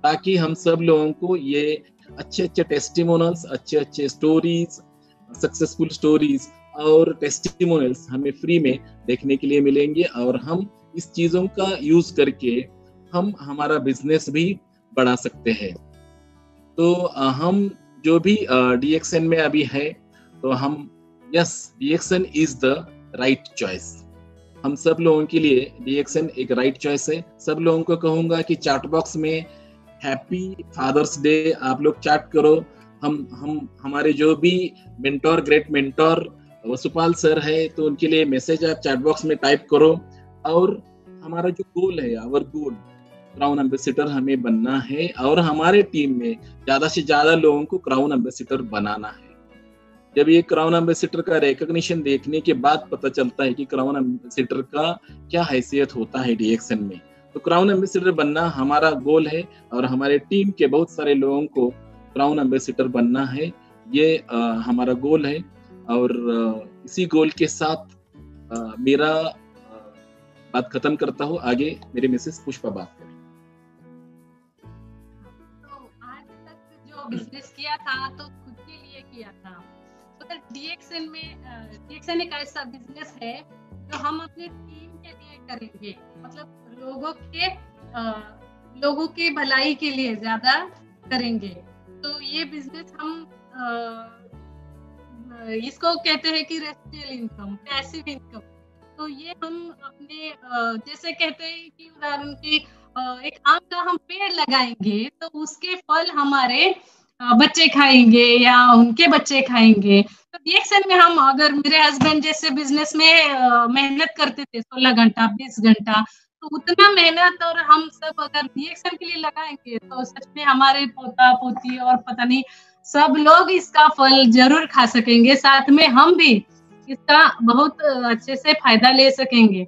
ताकि हम सब लोगों को ये अच्छे अच्छे टेस्टिमोनियल्स, अच्छे अच्छे स्टोरीज, सक्सेसफुल स्टोरीज और टेस्टिमोनियल्स हमें फ्री में देखने के लिए मिलेंगे। और हम इस चीजों का यूज करके हम हमारा बिजनेस भी बढ़ा सकते हैं। तो हम जो भी डीएक्सएन में अभी है तो हम yes, DXN is the right choice. हम सब लोगों के लिए डीएक्सएन एक राइट चॉइस है। सब लोगों को कहूंगा कि चैट बॉक्स में हैप्पी फादर्स डे आप लोग चैट करो। हम हमारे जो भी mentor, great mentor Vasupal sir है तो उनके लिए मैसेज आप चैट बॉक्स में टाइप करो। और हमारा जो गोल है, आवर गोल, क्राउन एम्बेसडर हमें बनना है और हमारे टीम में ज्यादा से ज्यादा लोगों को क्राउन एम्बेसडर बनाना है। जब ये क्राउन एम्बेसडर का रिकॉग्निशन देखने के बाद पता चलता है कि क्राउन एम्बेसडर का क्या हैसियत होता है डीएक्सएन में, तो क्राउन एम्बेसडर बनना हमारा गोल है और हमारे टीम के बहुत सारे लोगों को क्राउन एम्बेसडर बनना है, ये हमारा गोल है। और इसी गोल के साथ मेरा बात खत्म करता हूँ। आगे मेरे मिसेस पुष्पा बात करें। तो आज तक जो बिजनेस किया था तो खुद के लिए किया था, तो डीएक्सएन में डीएक्सएन एक ऐसा बिजनेस है जो हम अपने टीम के लिए करेंगे, मतलब लोगों के भलाई के लिए ज्यादा करेंगे। तो ये बिजनेस हम इसको कहते हैं कि रेसिडुअल इनकम, पैसिव इनकम। तो ये हम अपने जैसे कहते हैं कि उदाहरण की एक आम का हम पेड़ लगाएंगे तो उसके फल हमारे बच्चे खाएंगे या उनके बच्चे खाएंगे। तो डीएक्सएन में हम, अगर मेरे हस्बैंड जैसे बिजनेस में मेहनत करते थे 16 घंटा 20 घंटा, तो उतना मेहनत और हम सब अगर डीएक्सएन के लिए लगाएंगे तो सच में हमारे पोता पोती और पता नहीं सब लोग इसका फल जरूर खा सकेंगे, साथ में हम भी इसका बहुत अच्छे से फायदा ले सकेंगे।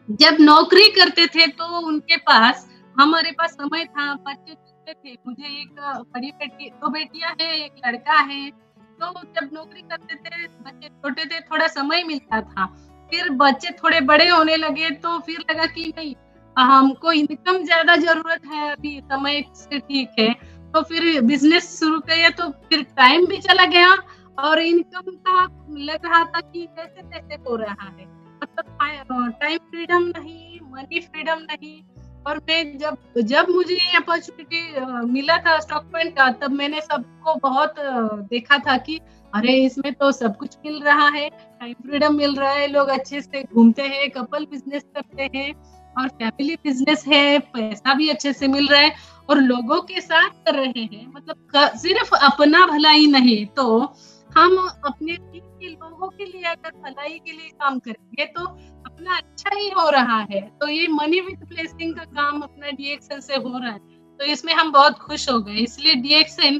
जब नौकरी करते थे तो उनके पास, हमारे पास समय था, बच्चे थे, मुझे एक बड़ी बेटी, 2 बेटियां हैं, एक लड़का है। तो जब नौकरी करते थे, बच्चे छोटे थे थोड़ा समय मिलता था, फिर बच्चे थोड़े बड़े होने लगे तो फिर लगा कि नहीं, हमको इनकम ज्यादा जरूरत है, अभी समय से ठीक है, तो फिर बिजनेस शुरू किया, तो फिर टाइम भी चला गया और इनकम का लग रहा था कि कैसे कैसे हो रहा है, मतलब टाइम फ्रीडम नहीं, मनी फ्रीडम नहीं। और मैं जब मुझे ये अपॉर्चुनिटी मिला था स्टॉक पॉइंट का, तब मैंने सबको बहुत देखा था कि अरे इसमें तो सब कुछ मिल रहा है, टाइम फ्रीडम मिल रहा है, लोग अच्छे से घूमते हैं, कपल बिजनेस करते हैं और फैमिली बिजनेस है, पैसा भी अच्छे से मिल रहा है और लोगों के साथ कर रहे हैं, मतलब सिर्फ अपना भलाई नहीं, तो हम अपने टीम के लोगों के लिए अगर भलाई के लिए काम करेंगे तो अपना अच्छा ही हो रहा है। तो ये मनी विद ब्लेसिंग का काम अपना डीएक्सएन से हो रहा है, तो इसमें हम बहुत खुश हो गए, इसलिए डीएक्सएन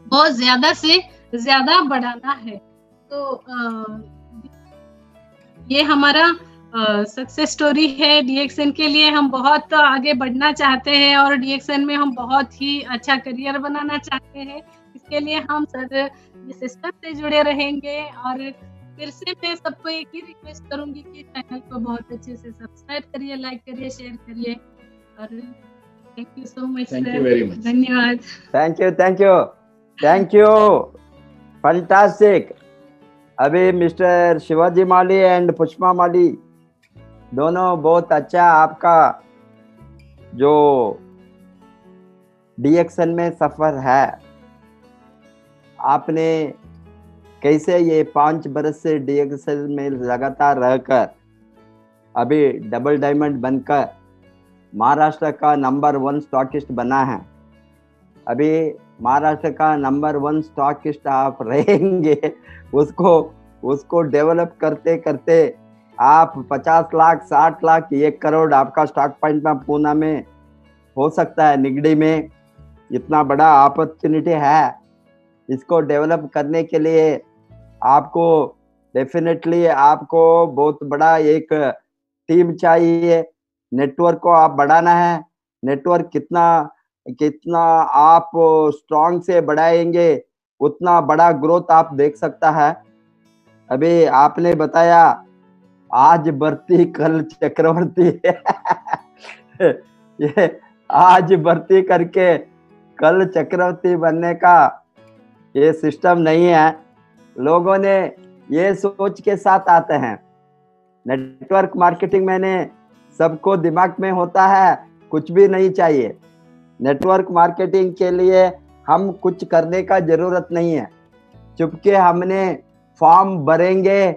बहुत ज्यादा से ज्यादा बढ़ाना है। तो ये हमारा सक्सेस स्टोरी है। डीएक्सएन के लिए हम बहुत आगे बढ़ना चाहते हैं और डीएक्सएन में हम बहुत ही अच्छा करियर बनाना चाहते हैं। इसके लिए हम सर सिस्टम से जुड़े रहेंगे और फिर से मैं सबको एक ही रिक्वेस्ट करूंगी कि चैनल को बहुत अच्छे से सब्सक्राइब करिए, लाइक करिए, शेयर करिए और thank you so much sir, धन्यवाद। Thank you fantastic. अभी मिस्टर शिवाजी माली एंड पुष्पा माली दोनों बहुत अच्छा आपका जो डीएक्सएन में सफर है, आपने कैसे ये 5 बरस से डीएक्सएन में लगातार रहकर अभी डबल डायमंड बनकर महाराष्ट्र का नंबर 1 स्टॉकिस्ट बना है। अभी महाराष्ट्र का नंबर 1 स्टॉकिस्ट आप रहेंगे, उसको डेवलप करते करते आप 50 लाख 60 लाख 1 करोड़ आपका स्टॉक पॉइंट में पूना में हो सकता है, निगड़ी में इतना बड़ा अपॉर्चुनिटी है। इसको डेवलप करने के लिए आपको डेफिनेटली आपको बहुत बड़ा एक टीम चाहिए, नेटवर्क को आप बढ़ाना है। नेटवर्क कितना आप स्ट्रांग से बढ़ाएंगे उतना बड़ा ग्रोथ आप देख सकता है। अभी आपने बताया आज भर्ती कल चक्रवर्ती ये आज भर्ती करके कल चक्रवर्ती बनने का ये सिस्टम नहीं है। लोगों ने ये सोच के साथ आते हैं। नेटवर्क मार्केटिंग में सबको दिमाग में होता है कुछ भी नहीं चाहिए। नेटवर्क मार्केटिंग के लिए हम कुछ करने का जरूरत नहीं है, चुपके हमने फॉर्म भरेंगे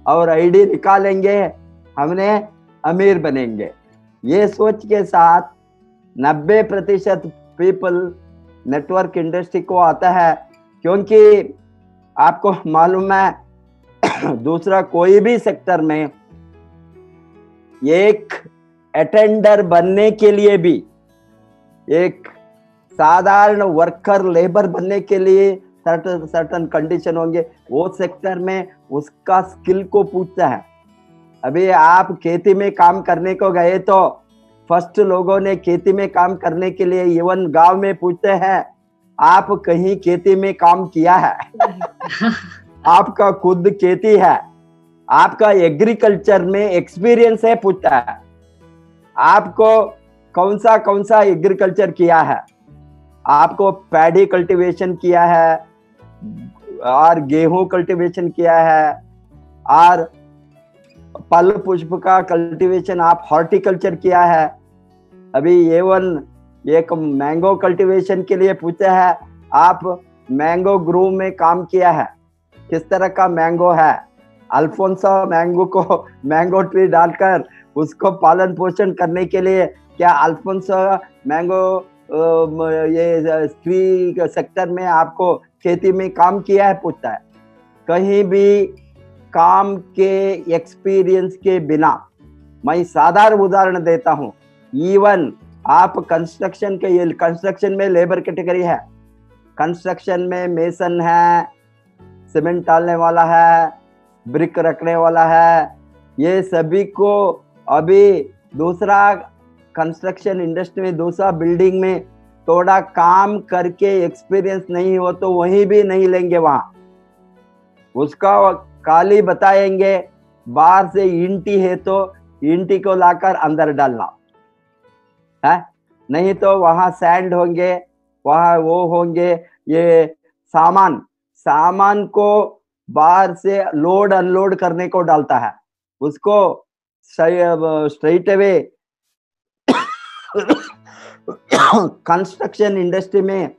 और आईडी निकालेंगे, हमने अमीर बनेंगे। ये सोच के साथ 90% पीपल नेटवर्क इंडस्ट्री को आता है, क्योंकि आपको मालूम है दूसरा कोई भी सेक्टर में एक अटेंडर बनने के लिए भी, एक साधारण वर्कर लेबर बनने के लिए सर्टन कंडीशन होंगे। वो सेक्टर में उसका स्किल को पूछता है। अभी आप खेती में काम करने को गए तो फर्स्ट लोगों ने खेती में काम करने के लिए इवन गांव में पूछते हैं आप कहीं खेती में काम किया है आपका खुद खेती है, आपका एग्रीकल्चर में एक्सपीरियंस है, पूछता है आपको कौन सा एग्रीकल्चर किया है, आपको पैडी कल्टीवेशन किया है और गेहूं कल्टीवेशन किया है और फल पुष्प का कल्टीवेशन आप हॉर्टिकल्चर किया है। अभी एवन एक मैंगो कल्टीवेशन के लिए पूछा है आप मैंगो ग्रो में काम किया है, किस तरह का मैंगो है, अल्फोंसो मैंगो को मैंगो ट्री डालकर उसको पालन पोषण करने के लिए क्या अल्फोंसो मैंगो ये ट्री सेक्टर में आपको खेती में काम किया है, पूछता है। कहीं भी काम के एक्सपीरियंस के बिना, मैं साधारण उदाहरण देता हूं, इवन आप कंस्ट्रक्शन में लेबर कैटेगरी है, कंस्ट्रक्शन में मेसन है, सीमेंट डालने वाला है, ब्रिक रखने वाला है, ये सभी को अभी दूसरा कंस्ट्रक्शन इंडस्ट्री में दूसरा बिल्डिंग में थोड़ा काम करके एक्सपीरियंस नहीं हो तो वहीं भी नहीं लेंगे। वहां उसका काली बताएंगे, बाहर से ईंटी है तो ईंटी को लाकर अंदर डालना है, नहीं तो वहां सैंड होंगे, वहां वो होंगे, ये सामान को बाहर से लोड अनलोड करने को डालता है, उसको स्ट्रेट अवे कंस्ट्रक्शन इंडस्ट्री में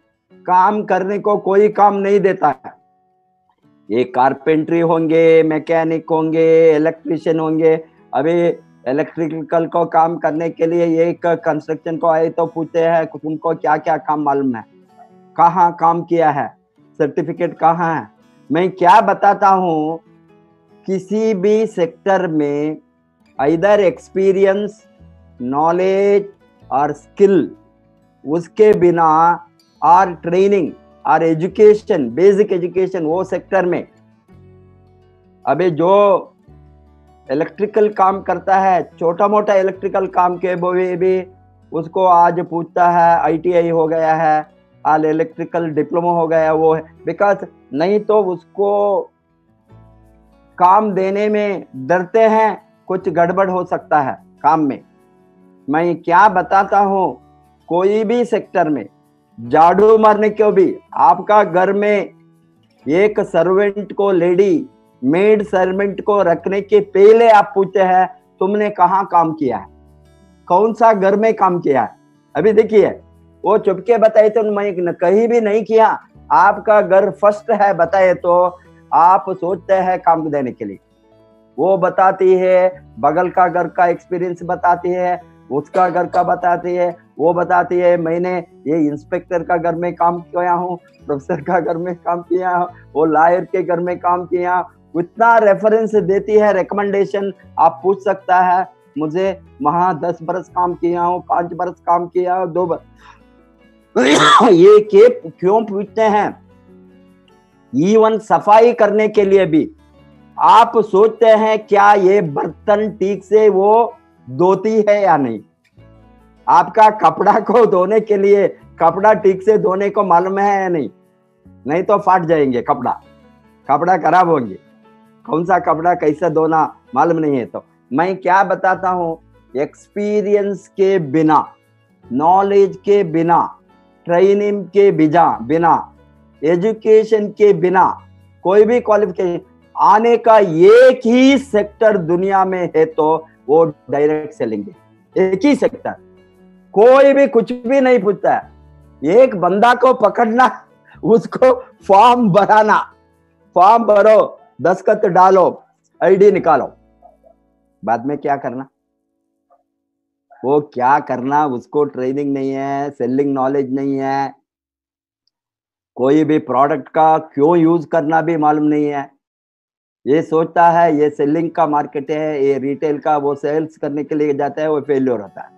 काम करने को कोई काम नहीं देता है। ये कारपेंट्री होंगे, मैकेनिक होंगे, इलेक्ट्रिशियन होंगे। अभी इलेक्ट्रिकल को काम करने के लिए एक कंस्ट्रक्शन को आए तो पूछते हैं तुमको क्या क्या काम मालूम है, कहाँ काम किया है, सर्टिफिकेट कहाँ है। मैं क्या बताता हूँ, किसी भी सेक्टर में इधर एक्सपीरियंस, नॉलेज और स्किल, उसके बिना और ट्रेनिंग और एजुकेशन, बेसिक एजुकेशन वो सेक्टर में, अभी जो इलेक्ट्रिकल काम करता है, छोटा मोटा इलेक्ट्रिकल काम के भी उसको आज पूछता है ITI हो गया है, आज इलेक्ट्रिकल डिप्लोमा हो गया वो है, बिकॉज नहीं तो उसको काम देने में डरते हैं, कुछ गड़बड़ हो सकता है काम में। मैं क्या बताता हूँ, कोई भी सेक्टर में झाड़ू मारने को भी, आपका घर में एक सर्वेंट को, लेडी मेड सर्वेंट को रखने के पहले आप पूछते हैं तुमने कहाँ काम किया है, कौन सा घर में काम किया है। अभी देखिए वो चुपके बताए तो मैं कहीं भी नहीं किया, आपका घर फर्स्ट है बताए तो आप सोचते हैं काम देने के लिए। वो बताती है, बगल का घर का एक्सपीरियंस बताती है, उसका घर का बताती है, वो बताती है मैंने ये इंस्पेक्टर का घर में काम किया हूँ, प्रोफेसर का घर में काम किया हूँ, वो लॉयर के घर में काम किया, इतना रेफरेंस देती है, रिकमेंडेशन। आप पूछ सकता है मुझे वहां 10 बरस काम किया हूँ, 5 बरस काम किया हूँ, 2 बरस ये क्यों पूछते हैं? इवन सफाई करने के लिए भी आप सोचते हैं क्या ये बर्तन ठीक से वो धोती है या नहीं। आपका कपड़ा को धोने के लिए कपड़ा ठीक से धोने को मालूम है या नहीं, नहीं तो फाट जाएंगे, कपड़ा खराब होंगे, कौन सा कपड़ा कैसे धोना मालूम नहीं है। तो मैं क्या बताता हूँ, एक्सपीरियंस के बिना, नॉलेज के बिना, ट्रेनिंग के बिना, एजुकेशन के बिना, कोई भी क्वालिफिकेशन आने का एक ही सेक्टर दुनिया में है तो वो डायरेक्ट सेलिंग है। एक ही सेक्टर, कोई भी कुछ भी नहीं पूछता है। एक बंदा को पकड़ना, उसको फॉर्म भराना, फॉर्म भरो, दस्तखत डालो, ID निकालो, बाद में क्या करना, वो क्या करना, उसको ट्रेनिंग नहीं है, सेलिंग नॉलेज नहीं है, कोई भी प्रोडक्ट का क्यों यूज करना भी मालूम नहीं है। ये सोचता है ये सेलिंग का मार्केट है, ये रिटेल का, वो सेल्स करने के लिए जाता है, वो फेलियर होता है।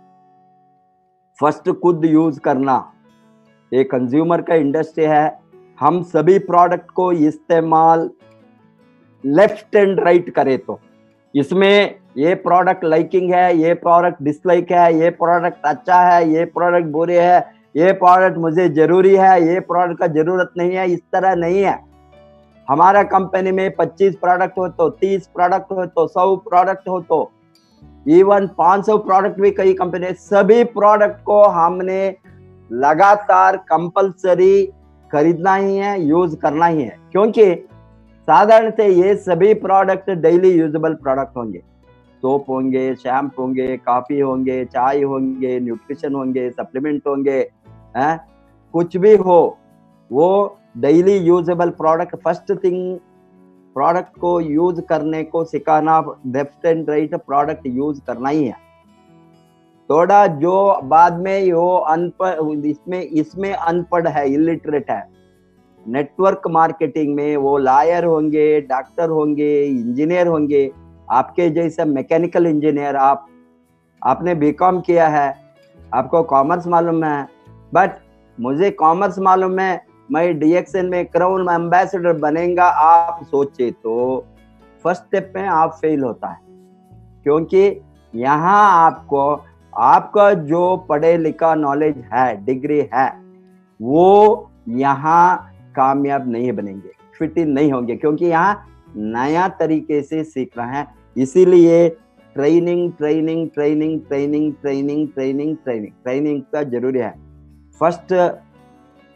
फर्स्ट खुद यूज करना, ये कंज्यूमर का इंडस्ट्री है, हम सभी प्रोडक्ट को इस्तेमाल लेफ्ट एंड राइट करें तो इसमें ये प्रोडक्ट लाइकिंग है, ये प्रोडक्ट डिसलाइक है, ये प्रोडक्ट अच्छा है, ये प्रोडक्ट बुरे है, ये प्रोडक्ट मुझे जरूरी है, ये प्रोडक्ट का जरूरत नहीं है, इस तरह नहीं है। हमारा कंपनी में 25 प्रोडक्ट हो तो 30 प्रोडक्ट हो तो 100 प्रोडक्ट हो तो इवन 500 प्रोडक्ट भी कई कंपनी, सभी प्रोडक्ट को हमने लगातार कंपलसरी खरीदना ही है, यूज करना ही है, क्योंकि साधारणतः ये सभी प्रोडक्ट डेली यूजेबल प्रोडक्ट होंगे। सोप होंगे, शैम्पू होंगे, कॉफी होंगे, चाय होंगे, न्यूट्रिशन होंगे, सप्लीमेंट होंगे, कुछ भी हो, वो daily usable product. First thing, product को यूज करने को सिखाना, left and right product use करना ही है। थोड़ा जो बाद में वो अनपढ़, इसमें अनपढ़ है, इलिटरेट है, नेटवर्क मार्केटिंग में वो लॉयर होंगे, डॉक्टर होंगे, इंजीनियर होंगे, आपके जैसा मैकेनिकल इंजीनियर, आपने बीकॉम किया है, आपको कॉमर्स मालूम है, बट मुझे कॉमर्स मालूम है, मैं DXN में क्राउन एम्बेसडर बनेगा, आप सोचे तो फर्स्ट स्टेप में आप फेल होता है, क्योंकि यहाँ आपका जो पढ़े लिखा नॉलेज है, डिग्री है, वो यहाँ कामयाब नहीं बनेंगे, फिट इन नहीं होंगे, क्योंकि यहाँ नया तरीके से सीख रहे हैं। इसीलिए training training training training training training training training का जरूरी है। फर्स्ट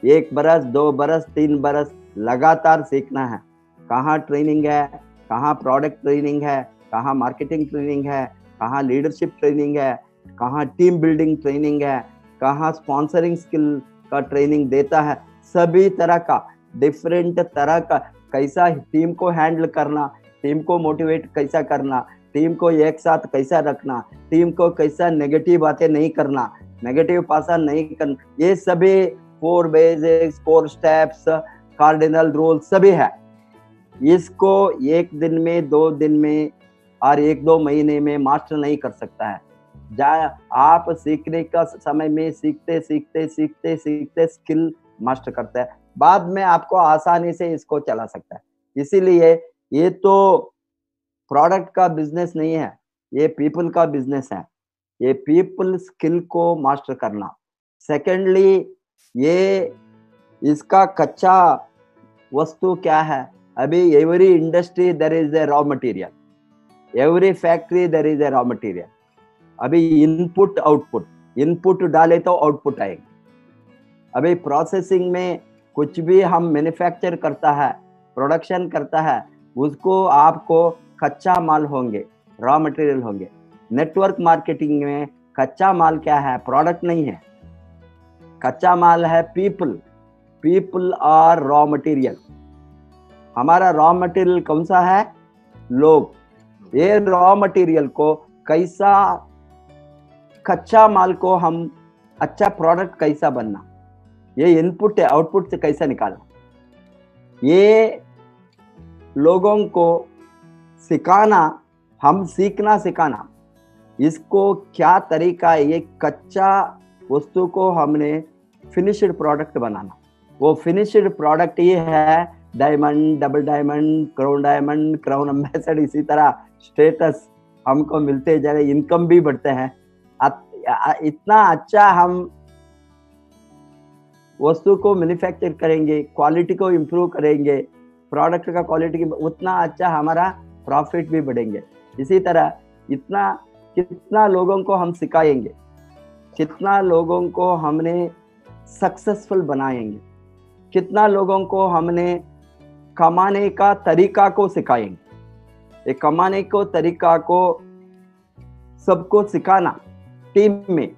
1 बरस 2 बरस 3 बरस लगातार सीखना है। कहाँ ट्रेनिंग है, कहाँ प्रोडक्ट ट्रेनिंग है, कहाँ मार्केटिंग ट्रेनिंग है, कहाँ लीडरशिप ट्रेनिंग है, कहाँ टीम बिल्डिंग ट्रेनिंग है, कहाँ स्पॉन्सरिंग स्किल का ट्रेनिंग देता है। सभी तरह का डिफरेंट तरह का, कैसा टीम को हैंडल करना, टीम को मोटिवेट कैसा करना, टीम को एक साथ कैसा रखना, टीम को कैसा नेगेटिव बातें नहीं करना, नेगेटिव पासा नहीं करना, ये सभी 4 बेसिक्स 4 स्टेप्स कार्डिनल रूल सभी है। इसको 1 दिन में 2 दिन में और 1-2 महीने में मास्टर नहीं कर सकता है। आप सीखने का समय में सीखते सीखते सीखते सीखते स्किल मास्टर करता है, बाद में आपको आसानी से इसको चला सकता है। इसीलिए ये तो प्रोडक्ट का बिजनेस नहीं है, ये पीपल का बिजनेस है। ये पीपल स्किल को मास्टर करना। सेकेंडली, ये इसका कच्चा वस्तु क्या है? अभी every industry there is a raw material, every factory there is a raw material. अभी इनपुट आउटपुट, इनपुट डाले तो आउटपुट आएगा। अभी प्रोसेसिंग में कुछ भी हम मैन्युफैक्चर करता है, प्रोडक्शन करता है, उसको आपको कच्चा माल होंगे, रॉ मटेरियल होंगे। नेटवर्क मार्केटिंग में कच्चा माल क्या है? प्रोडक्ट नहीं है, कच्चा माल है people. People are raw material. हमारा रॉ मटेरियल कौन सा है? लोग। ये रॉ मटेरियल को कैसा, कच्चा माल को हम अच्छा प्रोडक्ट कैसा बनना, ये इनपुट है, आउटपुट से कैसा निकालना, ये लोगों को सिखाना, हम सीखना सिखाना। इसको क्या तरीका है? ये कच्चा वस्तु को हमने फिनिश्ड प्रोडक्ट बनाना। वो फिनिश्ड प्रोडक्ट ये है diamond, double diamond, crown ambassador, इसी तरह स्टेटस हमको मिलते जा रहे, इनकम भी बढ़ते हैं। इतना अच्छा हम वस्तु को मैन्युफैक्चर करेंगे, क्वालिटी को इम्प्रूव करेंगे, प्रोडक्ट का क्वालिटी उतना अच्छा हमारा प्रॉफिट भी बढ़ेंगे। इसी तरह कितना लोगों को हम सिखाएंगे, कितना लोगों को हमने सक्सेसफुल बनाएंगे, कितना लोगों को हमने कमाने का तरीका को सिखाएंगे। ये कमाने को तरीका को सबको सिखाना टीम में,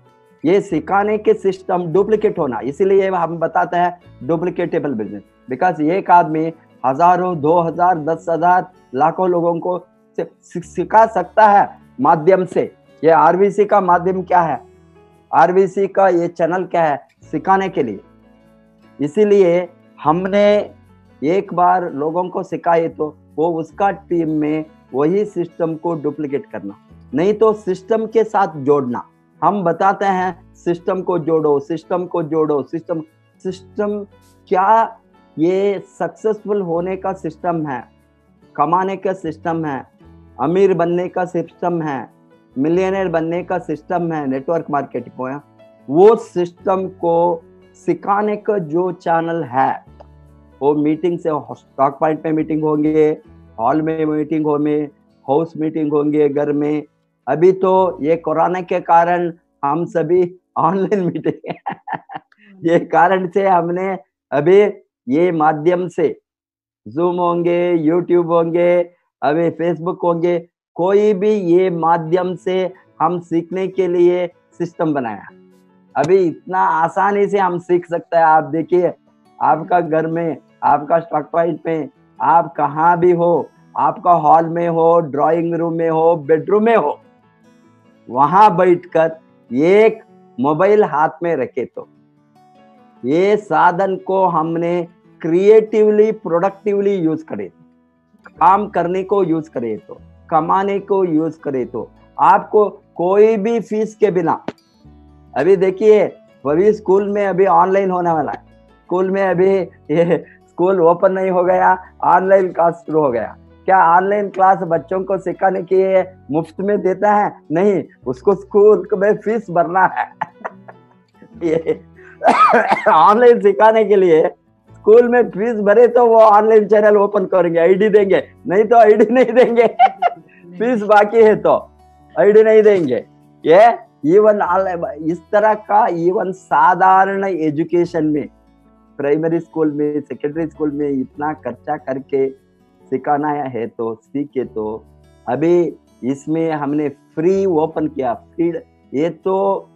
ये सिखाने के सिस्टम डुप्लीकेट होना। इसीलिए हम बताते हैं डुप्लीकेटेबल बिजनेस, बिकॉज एक आदमी हजारों, 2000, 10,000, लाखों लोगों को सिखा सकता है माध्यम से। ये आरवीसी का माध्यम क्या है? आरवीसी का ये चैनल क्या है? सिखाने के लिए। इसीलिए हमने एक बार लोगों को सिखाए तो वो उसका टीम में वही सिस्टम को डुप्लीकेट करना, नहीं तो सिस्टम के साथ जोड़ना। हम बताते हैं सिस्टम को जोड़ो, सिस्टम को जोड़ो, सिस्टम क्या? ये सक्सेसफुल होने का सिस्टम है, कमाने का सिस्टम है, अमीर बनने का सिस्टम है, मिलियनर बनने का सिस्टम है, नेटवर्क मार्केटिंग को है। वो सिस्टम को सिखाने का जो चैनल है, वो मीटिंग से, स्टॉक पॉइंट में मीटिंग होंगे, हॉल में मीटिंग होंगे, हाउस मीटिंग होंगे, घर में। अभी तो ये कोरोना के कारण हम सभी ऑनलाइन मीटिंग ये कारण से हमने अभी ये माध्यम से जूम होंगे, यूट्यूब होंगे, अभी फेसबुक होंगे, कोई भी ये माध्यम से हम सीखने के लिए सिस्टम बनाया। अभी इतना आसानी से हम सीख सकते हैं। आप देखिए, आपका घर में, आपका स्टॉक पॉइंट में, आप कहाँ भी हो, आपका हॉल में हो, ड्राइंग रूम में हो, बेडरूम में हो, वहां बैठकर एक मोबाइल हाथ में रखे तो ये साधन को हमने क्रिएटिवली, प्रोडक्टिवली यूज करे, काम करने को यूज करे तो, कमाने को यूज करे तो, आपको कोई भी फीस के बिना। अभी देखिए, अभी स्कूल में अभी ऑनलाइन होने वाला है, स्कूल में अभी ये स्कूल ओपन नहीं हो गया, ऑनलाइन क्लास शुरू हो गया। क्या ऑनलाइन क्लास बच्चों को सिखाने के लिए मुफ्त में देता है? नहीं, उसको स्कूल में फीस भरना है ये ऑनलाइन सिखाने के लिए स्कूल में फीस भरे तो वो ऑनलाइन चैनल ओपन करेंगे, आईडी देंगे, नहीं तो आईडी नहीं देंगे। फीस बाकी है तो आईडी नहीं देंगे। ये इवन इस तरह का इवन साधारण एजुकेशन में, प्राइमरी स्कूल में, सेकेंडरी स्कूल में इतना खर्चा करके सिखाना है तो सीखे। तो अभी इसमें हमने फ्री ओपन किया, फ्री। ये तो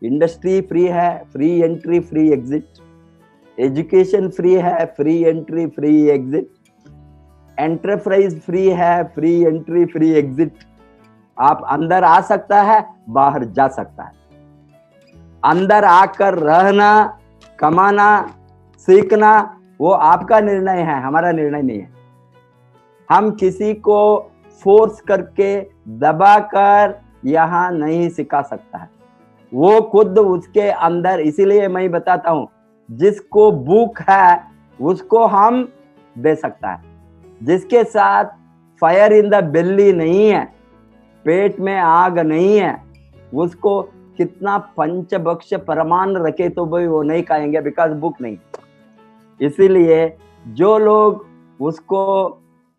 इंडस्ट्री फ्री है, free entry free exit, education free है, free entry free exit, enterprise free है, फ्री एंट्री फ्री एग्जिट। आप अंदर आ सकता है, बाहर जा सकता है। अंदर आकर रहना, कमाना, सीखना वो आपका निर्णय है, हमारा निर्णय नहीं है। हम किसी को फोर्स करके दबाकर यहाँ नहीं सिखा सकता है, वो खुद उसके अंदर। इसीलिए मैं बताता हूँ, जिसको भूख है उसको हम दे सकता है, जिसके साथ फायर इन द बेली नहीं है, पेट में आग नहीं है, उसको कितना पंचभक्ष परमान रखे तो भाई वो नहीं खाएंगे, बिकॉज भूख नहीं। इसीलिए जो लोग उसको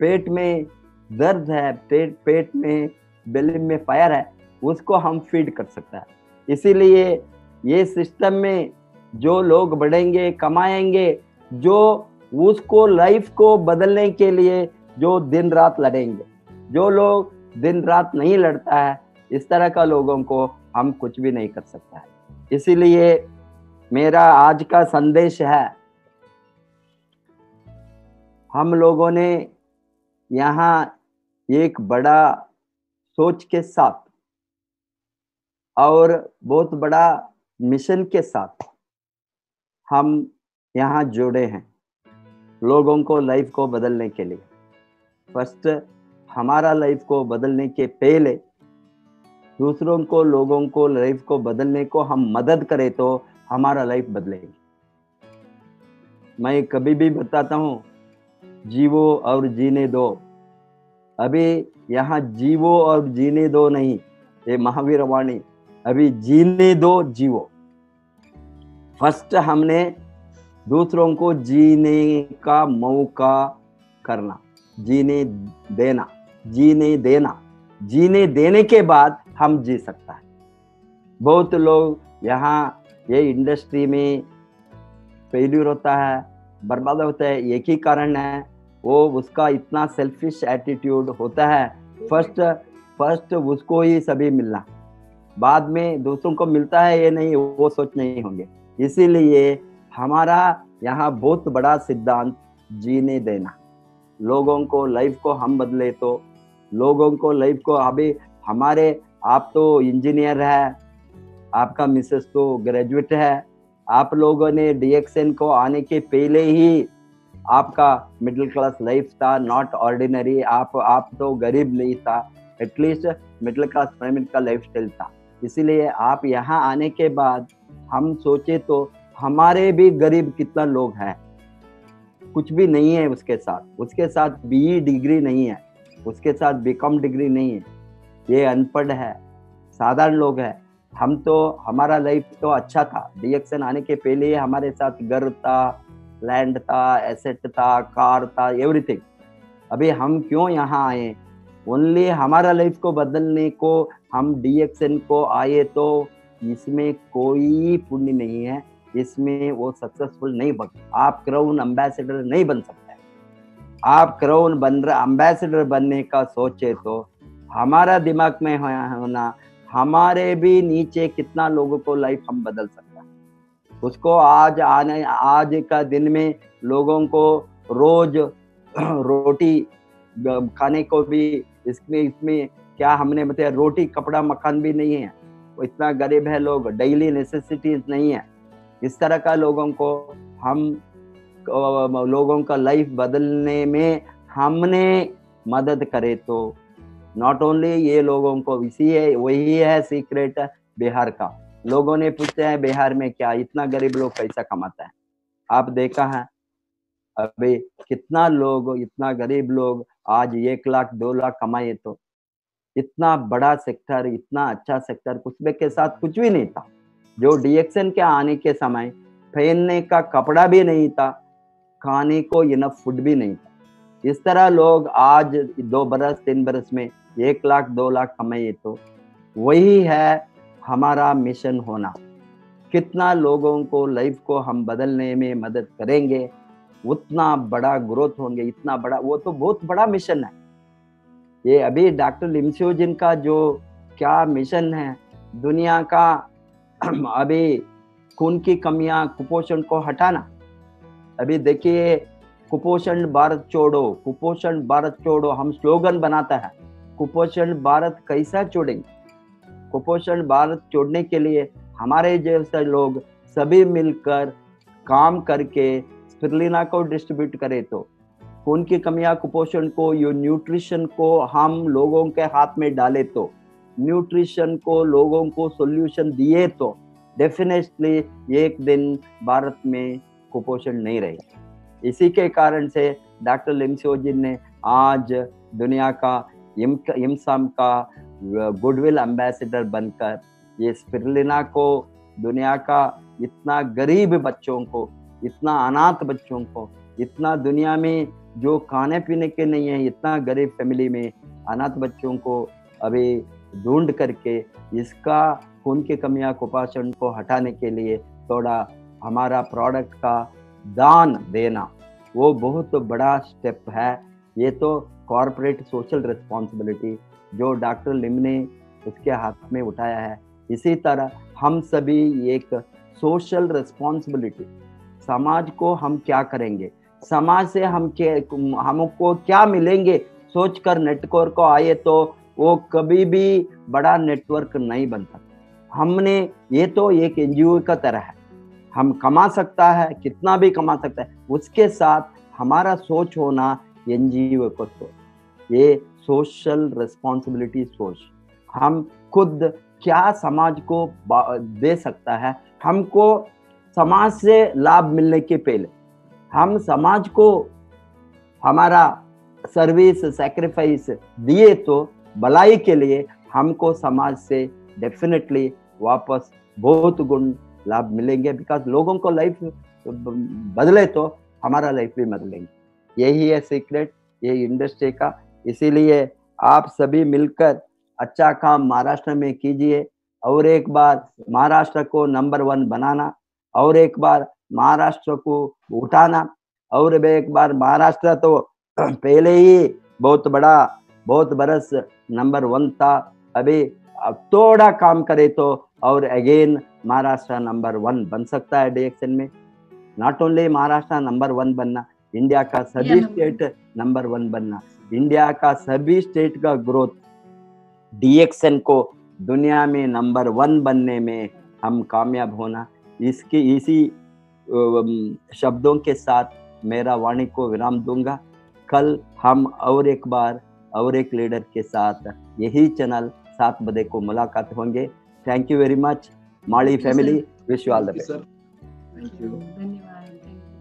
पेट में दर्द है, पेट में बेली में फायर है, उसको हम फीड कर सकता है। इसीलिए ये सिस्टम में जो लोग बढ़ेंगे, कमाएंगे, जो उसको लाइफ को बदलने के लिए जो दिन रात लड़ेंगे, जो लोग दिन रात नहीं लड़ता है, इस तरह का लोगों को हम कुछ भी नहीं कर सकता है। इसीलिए मेरा आज का संदेश है, हम लोगों ने यहाँ एक बड़ा सोच के साथ और बहुत बड़ा मिशन के साथ हम यहाँ जुड़े हैं, लोगों को लाइफ को बदलने के लिए। फर्स्ट हमारा लाइफ को बदलने के पहले दूसरों को, लोगों को लाइफ को बदलने को हम मदद करें तो हमारा लाइफ बदलेगी। मैं कभी भी बताता हूँ, जीवो और जीने दो। अभी यहाँ जीवो और जीने दो नहीं, ये महावीर वाणी, अभी जीने दो, जीवो। फर्स्ट हमने दूसरों को जीने का मौका करना, जीने देना, जीने देना, जीने देने के बाद हम जी सकता है। बहुत लोग यहाँ ये इंडस्ट्री में फेल्यूर होता है, बर्बाद होता है, एक ही कारण है, वो उसका इतना सेल्फिश एटीट्यूड होता है। फर्स्ट उसको ही सभी मिलना, बाद में दूसरों को मिलता है ये नहीं, वो सोच नहीं होंगे। इसीलिए हमारा यहाँ बहुत बड़ा सिद्धांत जीने देना। लोगों को लाइफ को हम बदले तो लोगों को लाइफ को, अभी हमारे, आप तो इंजीनियर है, आपका मिसेस तो ग्रेजुएट है, आप लोगों ने DXN को आने के पहले ही आपका मिडिल क्लास लाइफ था, नॉट ऑर्डिनरी। आप तो गरीब नहीं था, एटलीस्ट मिडिल क्लास फैमिली का लाइफ स्टाइल था। इसीलिए आप यहाँ आने के बाद हम सोचे तो हमारे भी गरीब कितना लोग हैं, कुछ भी नहीं है उसके साथ BE डिग्री नहीं है, उसके साथ BCom डिग्री नहीं है, ये अनपढ़ है, साधारण लोग हैं। हम तो, हमारा लाइफ तो अच्छा था, DXN आने के पहले हमारे साथ घर था, लैंड था, एसेट था, कार था, एवरीथिंग। अभी हम क्यों यहाँ आए? ओनली हमारा लाइफ को बदलने को हम DXN को आए। तो इसमें कोई पुण्य नहीं है, इसमें वो सक्सेसफुल नहीं बन, आप क्राउन एम्बेसडर नहीं बन सकते। आप क्राउन एम्बेसडर बनने का सोचे तो हमारा दिमाग में होना, हमारे भी नीचे कितना लोगों को लाइफ हम बदल सकते हैं, उसको आज का दिन में लोगों को रोज रोटी खाने को भी, इसमें क्या हमने बताया, रोटी कपड़ा मकान भी नहीं है, वो इतना गरीब है लोग, डेली नेसेसिटीज नहीं है। इस तरह का लोगों को हम लोगों का लाइफ बदलने में हमने मदद करे तो नॉट ओनली ये लोगों को, वही है सीक्रेट बिहार का। लोगों ने पूछते हैं बिहार में क्या इतना गरीब लोग पैसा कमाता है? आप देखा है अभी कितना लोग, इतना गरीब लोग आज 1 लाख 2 लाख कमाए, तो इतना बड़ा सेक्टर, इतना अच्छा सेक्टर, उसमें के साथ कुछ भी नहीं था। जो DXN के आने के समय पहनने का कपड़ा भी नहीं था, खाने को इनफ फूड भी नहीं था। इस तरह लोग आज 2 बरस 3 बरस में 1 लाख 2 लाख कमाए, तो वही है हमारा मिशन होना। कितना लोगों को लाइफ को हम बदलने में मदद करेंगे, उतना बड़ा ग्रोथ होंगे, इतना बड़ा, वो तो बहुत बड़ा मिशन है। ये अभी डॉक्टर लिमसियो जिनका जो क्या मिशन है दुनिया का, अभी खून की कमियां, कुपोषण को हटाना। अभी देखिए, कुपोषण भारत छोड़ो, कुपोषण भारत छोड़ो, हम स्लोगन बनाता है, कुपोषण भारत कैसा छोड़ेंगे? कुपोषण भारत छोड़ने के लिए हमारे जैसे लोग सभी मिलकर काम करके स्पिरुलिना को डिस्ट्रीब्यूट करें, तो खून की कमियां, कुपोषण को, यो न्यूट्रिशन को हम लोगों के हाथ में डाले, तो न्यूट्रिशन को लोगों को सॉल्यूशन दिए, तो डेफिनेटली एक दिन भारत में कुपोषण नहीं रहेगा। इसी के कारण से डॉक्टर लिमसियो जी ने आज दुनिया का इमसाम का गुडविल एम्बेसडर बनकर ये स्पिरुलिना को दुनिया का इतना गरीब बच्चों को, इतना अनाथ बच्चों को, इतना दुनिया में जो खाने पीने के नहीं है, इतना गरीब फैमिली में अनाथ बच्चों को अभी ढूंढ करके इसका खून की कमियां, कुपोषण को हटाने के लिए थोड़ा हमारा प्रोडक्ट का दान देना, वो बहुत बड़ा स्टेप है। ये तो कॉर्पोरेट सोशल रिस्पॉन्सिबिलिटी जो डॉक्टर लिम ने उसके हाथ में उठाया है, इसी तरह हम सभी एक सोशल रिस्पॉन्सिबिलिटी, समाज को हम क्या करेंगे, समाज से हमको क्या मिलेंगे सोचकर नेटवर्क को आए, तो वो कभी भी बड़ा नेटवर्क नहीं बनता। हमने ये तो एक एनजीओ का तरह है, हम कमा सकता है, कितना भी कमा सकता है, उसके साथ हमारा सोच होना एनजीओ को सोच, ये सोशल रिस्पॉन्सिबिलिटी सोच। हम खुद क्या समाज को दे सकता है, हमको समाज से लाभ मिलने के पहले हम समाज को हमारा सर्विस सैक्रिफाइस दिए, तो भलाई के लिए हमको समाज से डेफिनेटली वापस बहुत गुण लाभ मिलेंगे। बिकॉज लोगों को लाइफ बदले तो हमारा लाइफ भी बदलेंगे। यही है सीक्रेट ये इंडस्ट्री का। इसीलिए आप सभी मिलकर अच्छा काम महाराष्ट्र में कीजिए, और एक बार महाराष्ट्र को नंबर 1 बनाना, और एक बार महाराष्ट्र को उठाना, और एक बार महाराष्ट्र तो पहले ही बहुत बरस नंबर 1 था, अभी अब थोड़ा काम करे तो और अगेन महाराष्ट्र नंबर 1 बन सकता है डीएक्सएन में। नॉट ओनली महाराष्ट्र नंबर 1 बनना, इंडिया का सभी स्टेट नंबर 1 बनना, इंडिया का सभी स्टेट का ग्रोथ, डीएक्सएन को दुनिया में नंबर 1 बनने में हम कामयाब होना। इसी शब्दों के साथ मेरा वाणी को विराम दूंगा। कल हम और एक बार और एक लीडर के साथ यही चैनल 7 बजे को मुलाकात होंगे। Thank you very much Mali family, wish you all the best. Thank you. धन्यवाद।